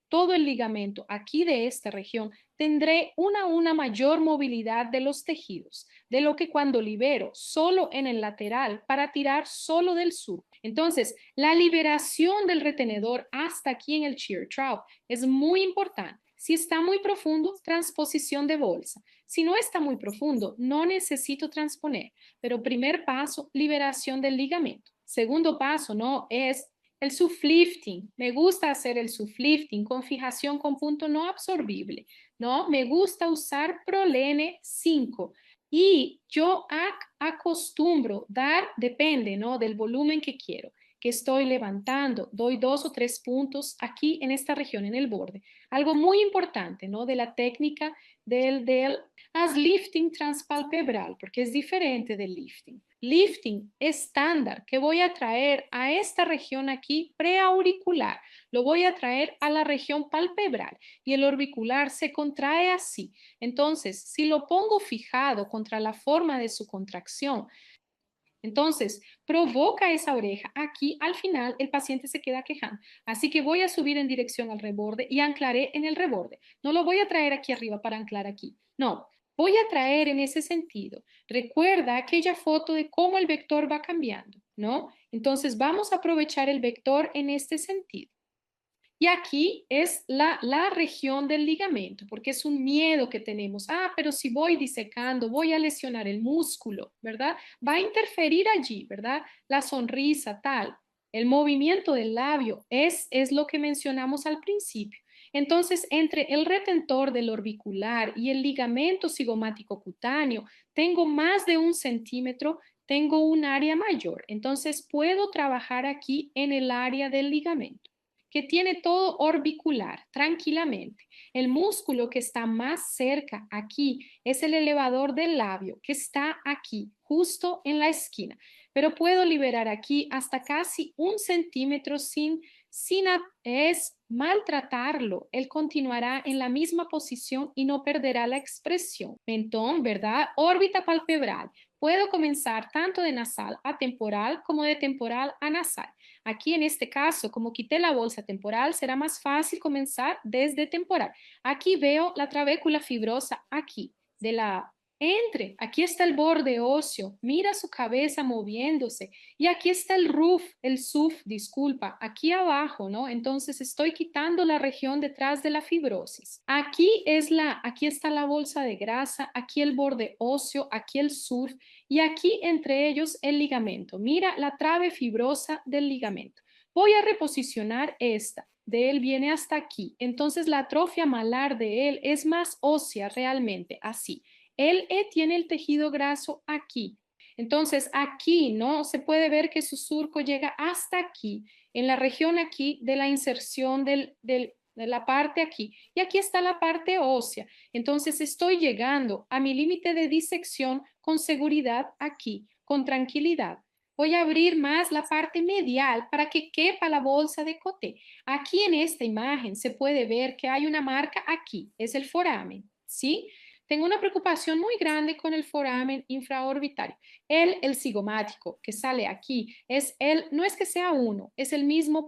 todo el ligamento aquí de esta región, tendré una mayor movilidad de los tejidos, de lo que cuando libero solo en el lateral para tirar solo del surco. Entonces, la liberación del retenedor hasta aquí en el shear trough es muy importante. Si está muy profundo, transposición de bolsa. Si no está muy profundo, no necesito transponer. Pero primer paso, liberación del ligamento. Segundo paso, ¿no? Es el SUFLIFTING. Me gusta hacer el SUFLIFTING con fijación con punto no absorbible, ¿no? Me gusta usar Prolene 5. Y yo acostumbro dar, depende, ¿no? Del volumen que quiero, que estoy levantando. Doy 2 o 3 puntos aquí en esta región, en el borde. Algo muy importante, ¿no? De la técnica del lifting transpalpebral, porque es diferente del lifting. Lifting estándar que voy a traer a esta región aquí preauricular, lo voy a traer a la región palpebral y el orbicular se contrae así. Entonces, si lo pongo fijado contra la forma de su contracción, entonces provoca esa oreja. Aquí al final el paciente se queda quejando. Así que voy a subir en dirección al reborde y anclaré en el reborde. No lo voy a traer aquí arriba para anclar aquí. No, voy a traer en ese sentido. Recuerda aquella foto de cómo el vector va cambiando, ¿no? Entonces vamos a aprovechar el vector en este sentido. Y aquí es la región del ligamento, porque es un miedo que tenemos. Pero si voy disecando, voy a lesionar el músculo, ¿verdad? Va a interferir allí, ¿verdad? La sonrisa, tal. El movimiento del labio es lo que mencionamos al principio. Entonces, entre el retentor del orbicular y el ligamento cigomático cutáneo, tengo más de 1 centímetro, tengo un área mayor. Entonces, puedo trabajar aquí en el área del ligamento, que tiene todo orbicular, tranquilamente. El músculo que está más cerca aquí es el elevador del labio, que está aquí, justo en la esquina. Pero puedo liberar aquí hasta casi 1 centímetro sin es maltratarlo. Él continuará en la misma posición y no perderá la expresión. Mentón, ¿verdad? Órbita palpebral. Puedo comenzar tanto de nasal a temporal como de temporal a nasal. Aquí en este caso, como quité la bolsa temporal, será más fácil comenzar desde temporal. Aquí veo la trabécula fibrosa aquí, aquí está el borde óseo, mira su cabeza moviéndose y aquí está el SUF, disculpa, aquí abajo, ¿no? Entonces estoy quitando la región detrás de la fibrosis. Aquí está la bolsa de grasa, aquí el borde óseo, aquí el SUF y aquí entre ellos el ligamento. Mira la trave fibrosa del ligamento. Voy a reposicionar esta. De él viene hasta aquí. Entonces la atrofia malar de él es más ósea realmente, así. Él tiene el tejido graso aquí. Entonces aquí, ¿no? Se puede ver que su surco llega hasta aquí, en la región aquí de la inserción de la parte aquí. Y aquí está la parte ósea. Entonces estoy llegando a mi límite de disección con seguridad aquí, con tranquilidad. Voy a abrir más la parte medial para que quepa la bolsa de Coté. Aquí en esta imagen se puede ver que hay una marca aquí, es el foramen, ¿sí? Tengo una preocupación muy grande con el foramen infraorbitario. El cigomático que sale aquí, no es que sea uno, es el mismo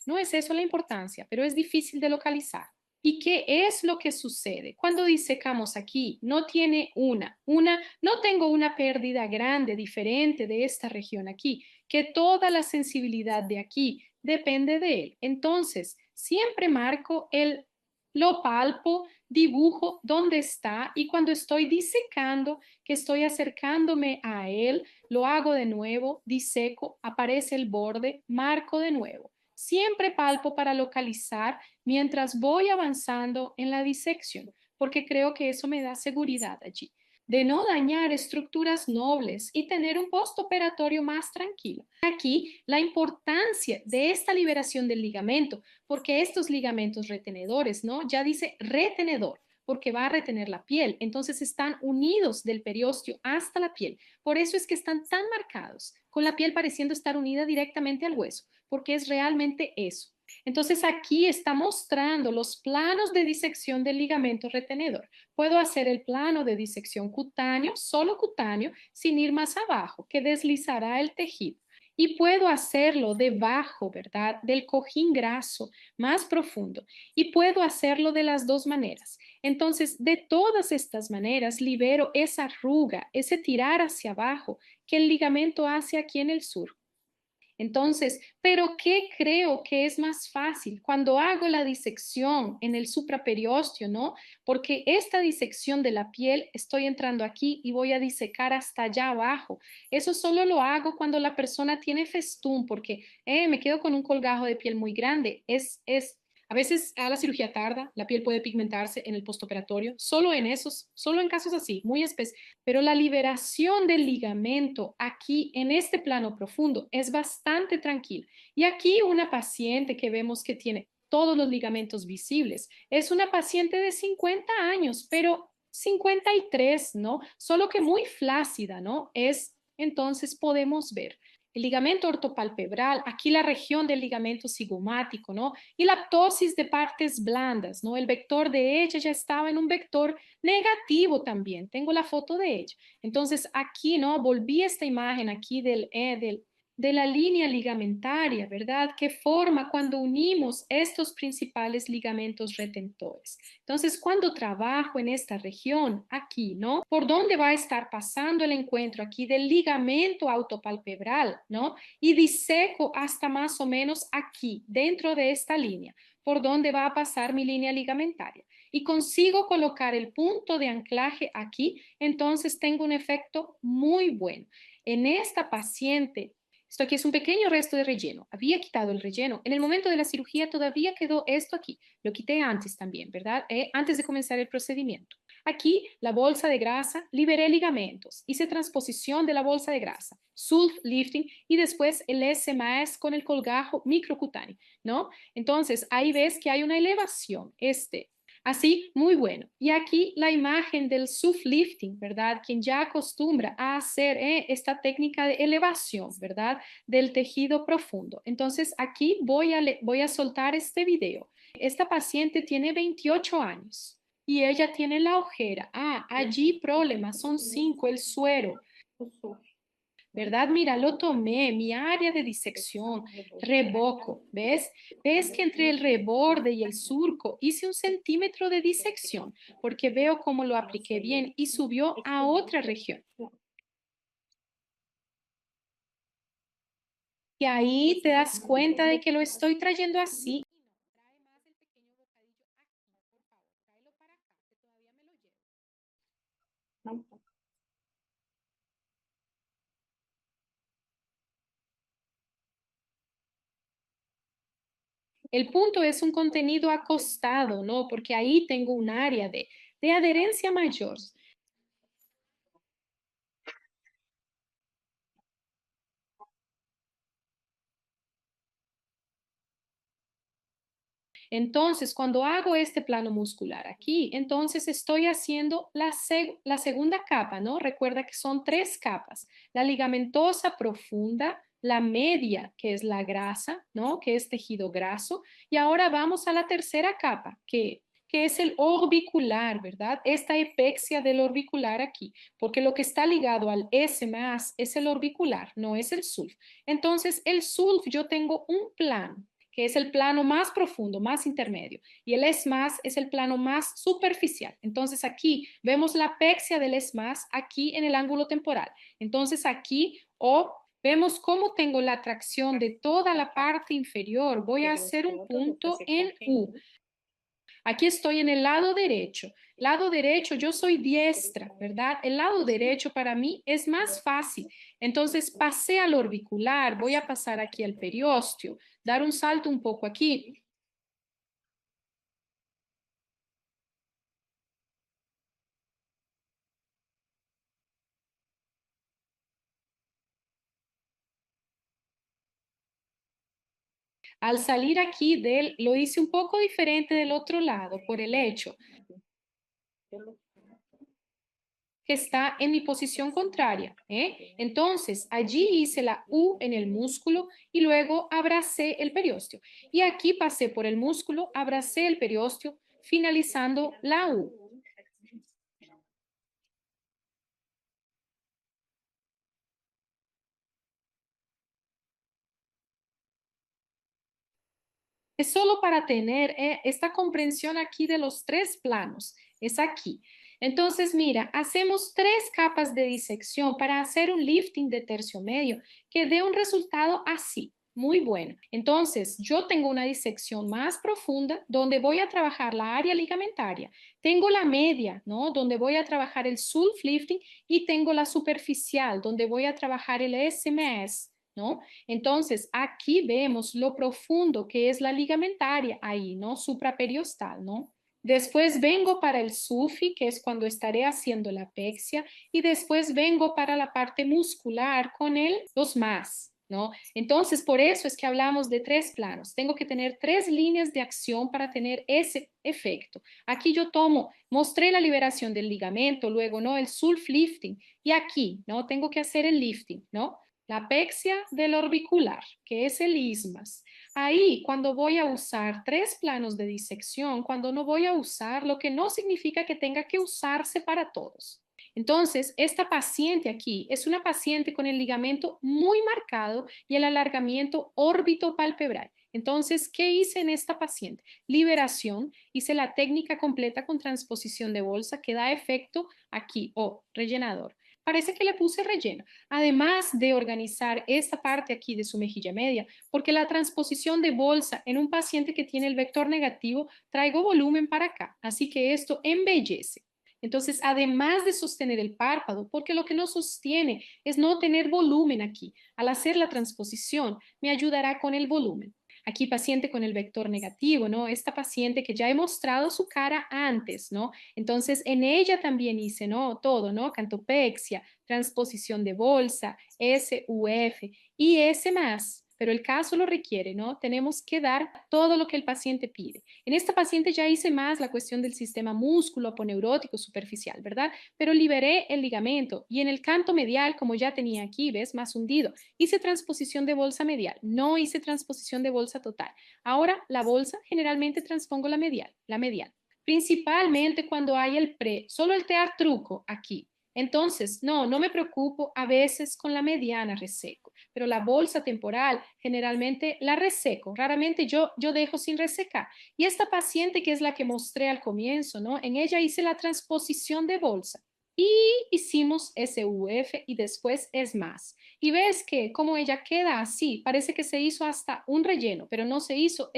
no es eso la importancia, pero es difícil de localizar. ¿Y qué es lo que sucede? Cuando disecamos aquí, no tengo una pérdida grande, diferente de esta región aquí, que toda la sensibilidad de aquí depende de él. Entonces, siempre marco lo palpo, dibujo dónde está y cuando estoy disecando, que estoy acercándome a él, lo hago de nuevo, diseco, aparece el borde, marco de nuevo. Siempre palpo para localizar mientras voy avanzando en la disección, porque creo que eso me da seguridad allí, de no dañar estructuras nobles y tener un postoperatorio más tranquilo. Aquí la importancia de esta liberación del ligamento, porque estos ligamentos retenedores, ¿no? Ya dice retenedor, porque va a retener la piel, entonces están unidos del periósteo hasta la piel. Por eso es que están tan marcados, con la piel pareciendo estar unida directamente al hueso, porque es realmente eso. Entonces aquí está mostrando los planos de disección del ligamento retenedor. Puedo hacer el plano de disección cutáneo, solo cutáneo, sin ir más abajo, que deslizará el tejido. Y puedo hacerlo debajo, ¿verdad? Del cojín graso, más profundo. Y puedo hacerlo de las dos maneras. Entonces, de todas estas maneras, libero esa arruga, ese tirar hacia abajo que el ligamento hace aquí en el surco. Entonces, ¿pero qué creo que es más fácil? Cuando hago la disección en el supraperiósteo, ¿no? Porque esta disección de la piel, estoy entrando aquí y voy a disecar hasta allá abajo. Eso solo lo hago cuando la persona tiene festún, porque me quedo con un colgajo de piel muy grande. A veces a la cirugía tarda, la piel puede pigmentarse en el postoperatorio, solo en casos así, muy específicos. Pero la liberación del ligamento aquí en este plano profundo es bastante tranquila. Y aquí una paciente que vemos que tiene todos los ligamentos visibles, es una paciente de 50 años, pero 53, ¿no? Solo que muy flácida, ¿no? Entonces podemos ver el ligamento ortopalpebral, aquí la región del ligamento cigomático, ¿no? Y la ptosis de partes blandas, ¿no? El vector de ella ya estaba en un vector negativo también. Tengo la foto de ella. Entonces aquí, ¿no? Volví esta imagen aquí de la línea ligamentaria, ¿verdad? Que forma cuando unimos estos principales ligamentos retentores. Entonces, cuando trabajo en esta región, aquí, ¿no? ¿Por dónde va a estar pasando el encuentro aquí del ligamento autopalpebral, ¿no? Y diseco hasta más o menos aquí, dentro de esta línea, por dónde va a pasar mi línea ligamentaria. Y consigo colocar el punto de anclaje aquí, entonces tengo un efecto muy bueno. En esta paciente, Esto aquí es un pequeño resto de relleno. Había quitado el relleno. En el momento de la cirugía todavía quedó esto aquí. Lo quité antes también, ¿verdad? Antes de comenzar el procedimiento. Aquí, la bolsa de grasa, liberé ligamentos. Hice transposición de la bolsa de grasa, sulf lifting y después el S+ con el colgajo microcutáneo, ¿no? Entonces, ahí ves que hay una elevación. Así, muy bueno. Y aquí la imagen del sulf lifting, ¿verdad? Quien ya acostumbra a hacer esta técnica de elevación, ¿verdad? Del tejido profundo. Entonces, aquí voy a soltar este video. Esta paciente tiene 28 años y ella tiene la ojera. Allí problemas, son 5, el suero. ¿Verdad? Mira, lo tomé, mi área de disección, revoco, ¿ves? ¿Ves que entre el reborde y el surco hice 1 centímetro de disección? Porque veo cómo lo apliqué bien y subió a otra región. Y ahí te das cuenta de que lo estoy trayendo así. Trae más el pequeño bocadillo aquí, por favor, tráelo para acá, que todavía me lo llevo. El punto es un contenido acostado, ¿no? Porque ahí tengo un área de adherencia mayor. Entonces, cuando hago este plano muscular aquí, entonces estoy haciendo la segunda capa, ¿no? Recuerda que son 3 capas. La ligamentosa profunda, la media, que es la grasa, ¿no? Que es tejido graso. Y ahora vamos a la tercera capa, que es el orbicular, ¿verdad? Esta epexia del orbicular aquí, porque lo que está ligado al S+ es el orbicular, no es el sulf. Entonces, el sulf yo tengo un plano, que es el plano más profundo, más intermedio, y el S+ es el plano más superficial. Entonces aquí vemos la apexia del S+, aquí en el ángulo temporal. Entonces aquí, vemos cómo tengo la tracción de toda la parte inferior. Voy a hacer un punto en U. Aquí estoy en el lado derecho. Lado derecho, yo soy diestra, ¿verdad? El lado derecho para mí es más fácil. Entonces pasé al orbicular, voy a pasar aquí al periósteo, dar un salto un poco aquí. Al salir aquí lo hice un poco diferente del otro lado por el hecho que está en mi posición contraria. Entonces, allí hice la U en el músculo y luego abracé el periósteo. Y aquí pasé por el músculo, abracé el periósteo, finalizando la U. Es solo para tener esta comprensión aquí de los 3 planos. Es aquí. Entonces, mira, hacemos 3 capas de disección para hacer un lifting de tercio medio que dé un resultado así. Muy bueno. Entonces, yo tengo una disección más profunda donde voy a trabajar la área ligamentaria. Tengo la media, ¿no? Donde voy a trabajar el sulf lifting y tengo la superficial donde voy a trabajar el S+, ¿no? Entonces, aquí vemos lo profundo que es la ligamentaria ahí, ¿no? Supraperiostal, ¿no? Después vengo para el SUFI, que es cuando estaré haciendo la apexia, y después vengo para la parte muscular con los más, ¿no? Entonces, por eso es que hablamos de 3 planos. Tengo que tener 3 líneas de acción para tener ese efecto. Aquí yo mostré la liberación del ligamento, luego, ¿no? El sulf lifting, y aquí, ¿no? Tengo que hacer el lifting, ¿no? La apexia del orbicular, que es el ismas. Ahí, cuando voy a usar 3 planos de disección, cuando no voy a usar, lo que no significa que tenga que usarse para todos. Entonces, esta paciente aquí es una paciente con el ligamento muy marcado y el alargamiento órbito-palpebral. Entonces, ¿qué hice en esta paciente? Liberación, hice la técnica completa con transposición de bolsa que da efecto aquí, rellenador. Parece que le puse relleno, además de organizar esta parte aquí de su mejilla media, porque la transposición de bolsa en un paciente que tiene el vector negativo, traigo volumen para acá, así que esto embellece. Entonces, además de sostener el párpado, porque lo que no sostiene es no tener volumen aquí. Al hacer la transposición, me ayudará con el volumen. Aquí paciente con el vector negativo, ¿no? Esta paciente que ya he mostrado su cara antes, ¿no? Entonces, en ella también hice, ¿no? Todo, ¿no? Cantopexia, transposición de bolsa, SUF y S más. Pero el caso lo requiere, ¿no? Tenemos que dar todo lo que el paciente pide. En esta paciente ya hice más la cuestión del sistema músculo aponeurótico superficial, ¿verdad? Pero liberé el ligamento y en el canto medial, como ya tenía aquí, ¿ves? Más hundido. Hice transposición de bolsa medial, no hice transposición de bolsa total. Ahora la bolsa, generalmente transpongo la medial, principalmente cuando hay el pre, solo el TEAR truco aquí. Entonces, no me preocupo a veces con la mediana reseco, pero la bolsa temporal generalmente la reseco, raramente yo dejo sin resecar. Y esta paciente que es la que mostré al comienzo, ¿no? En ella hice la transposición de bolsa y hicimos SUF y después es más. Y ves que como ella queda así, parece que se hizo hasta un relleno, pero no se hizo,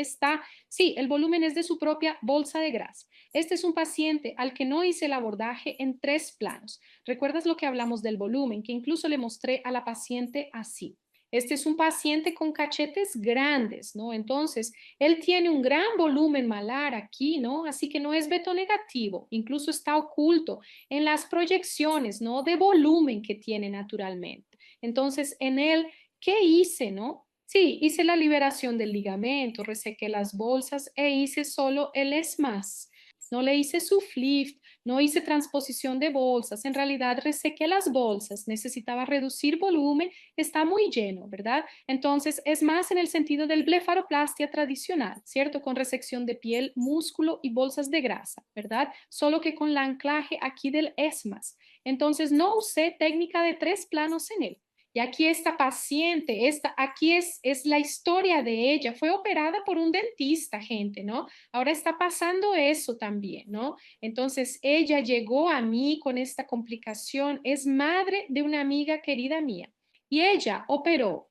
sí, el volumen es de su propia bolsa de grasa. Este es un paciente al que no hice el abordaje en 3 planos. ¿Recuerdas lo que hablamos del volumen? Que incluso le mostré a la paciente así. Este es un paciente con cachetes grandes, ¿no? Entonces, él tiene un gran volumen malar aquí, ¿no? Así que no es veto negativo, incluso está oculto en las proyecciones, ¿no? De volumen que tiene naturalmente. Entonces, en él, ¿qué hice, no? Sí, hice la liberación del ligamento, resequé las bolsas e hice solo el ESMAS. No le hice su lift, no hice transposición de bolsas, en realidad resequé las bolsas, necesitaba reducir volumen, está muy lleno, ¿verdad? Entonces es más en el sentido del blefaroplastia tradicional, ¿cierto? Con resección de piel, músculo y bolsas de grasa, ¿verdad? Solo que con el anclaje aquí del ESMAS. Entonces no usé técnica de 3 planos en él. Y aquí esta paciente, aquí es la historia de ella, fue operada por un dentista, gente, ¿no? Ahora está pasando eso también, ¿no? Entonces ella llegó a mí con esta complicación, es madre de una amiga querida mía. Y ella operó,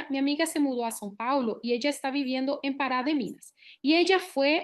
mi amiga se mudó a São Paulo y ella está viviendo en Pará de Minas. Y ella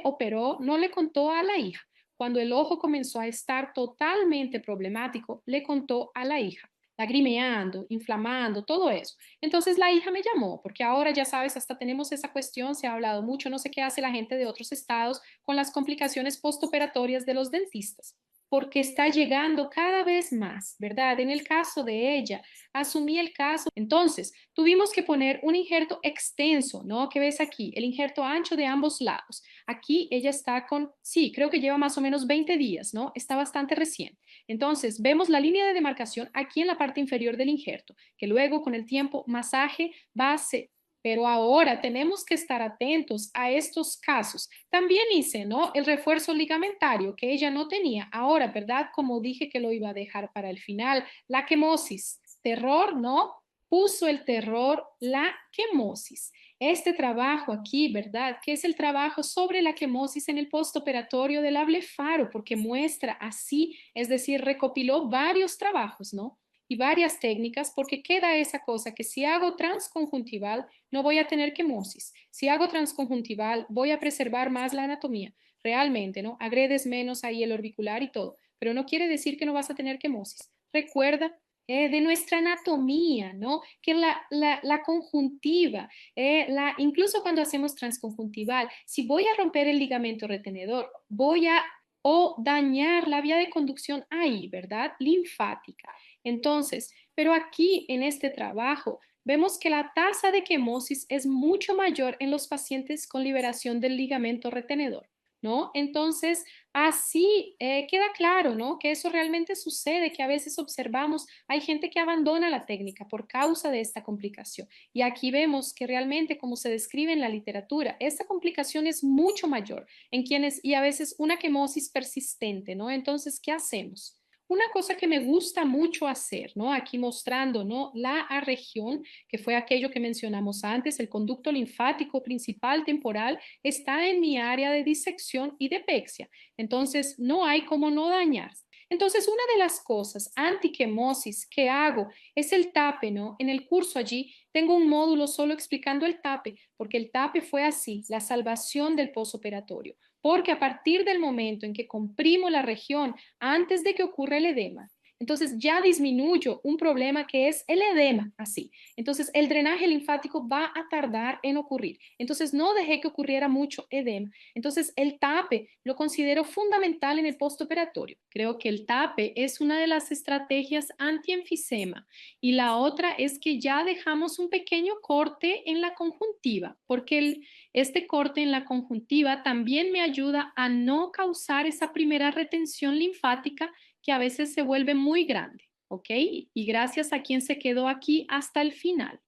operó, no le contó a la hija. Cuando el ojo comenzó a estar totalmente problemático, le contó a la hija lagrimeando, inflamando, todo eso. Entonces la hija me llamó, porque ahora ya sabes, hasta tenemos esa cuestión, se ha hablado mucho, no sé qué hace la gente de otros estados con las complicaciones postoperatorias de los dentistas, porque está llegando cada vez más, ¿verdad? En el caso de ella, asumí el caso. Entonces, tuvimos que poner un injerto extenso, ¿no? ¿Qué ves aquí? El injerto ancho de ambos lados. Aquí ella está sí, creo que lleva más o menos 20 días, ¿no? Está bastante reciente. Entonces, vemos la línea de demarcación aquí en la parte inferior del injerto, que luego con el tiempo, masaje, base, pero ahora tenemos que estar atentos a estos casos. También hice, ¿no? El refuerzo ligamentario que ella no tenía. Ahora, ¿verdad? Como dije que lo iba a dejar para el final, la quemosis. Terror, ¿no? Puso el terror la quemosis. Este trabajo aquí, ¿verdad? Que es el trabajo sobre la quemosis en el postoperatorio del blefaro, porque muestra así, es decir, recopiló varios trabajos, ¿no? Y varias técnicas, porque queda esa cosa que si hago transconjuntival, no voy a tener quemosis. Si hago transconjuntival, voy a preservar más la anatomía. Realmente, ¿no? Agredes menos ahí el orbicular y todo, pero no quiere decir que no vas a tener quemosis. Recuerda de nuestra anatomía, ¿no? Que la conjuntiva, incluso cuando hacemos transconjuntival, si voy a romper el ligamento retenedor, o dañar la vía de conducción ahí, ¿verdad? Linfática. Entonces, pero aquí en este trabajo vemos que la tasa de quemosis es mucho mayor en los pacientes con liberación del ligamento retenedor, ¿no? Entonces, así queda claro, ¿no? Que eso realmente sucede, que a veces observamos, hay gente que abandona la técnica por causa de esta complicación. Y aquí vemos que realmente, como se describe en la literatura, esta complicación es mucho mayor en quienes, y a veces una quemosis persistente, ¿no? Entonces, ¿qué hacemos? Una cosa que me gusta mucho hacer, ¿no? Aquí mostrando, ¿no? La región, que fue aquello que mencionamos antes, el conducto linfático principal temporal, está en mi área de disección y de pexia. Entonces, no hay como no dañarse. Entonces, una de las cosas antiquemosis que hago es el tape, ¿no? En el curso allí tengo un módulo solo explicando el tape, porque el tape fue así, la salvación del posoperatorio. porque a partir del momento en que comprimo la región antes de que ocurra el edema, entonces ya disminuyo un problema que es el edema, así. Entonces el drenaje linfático va a tardar en ocurrir. Entonces no dejé que ocurriera mucho edema. Entonces el tape lo considero fundamental en el postoperatorio. Creo que el tape es una de las estrategias antienfisema y la otra es que ya dejamos un pequeño corte en la conjuntiva, porque este corte en la conjuntiva también me ayuda a no causar esa primera retención linfática que a veces se vuelve muy grande, ¿ok? Y gracias a quien se quedó aquí hasta el final.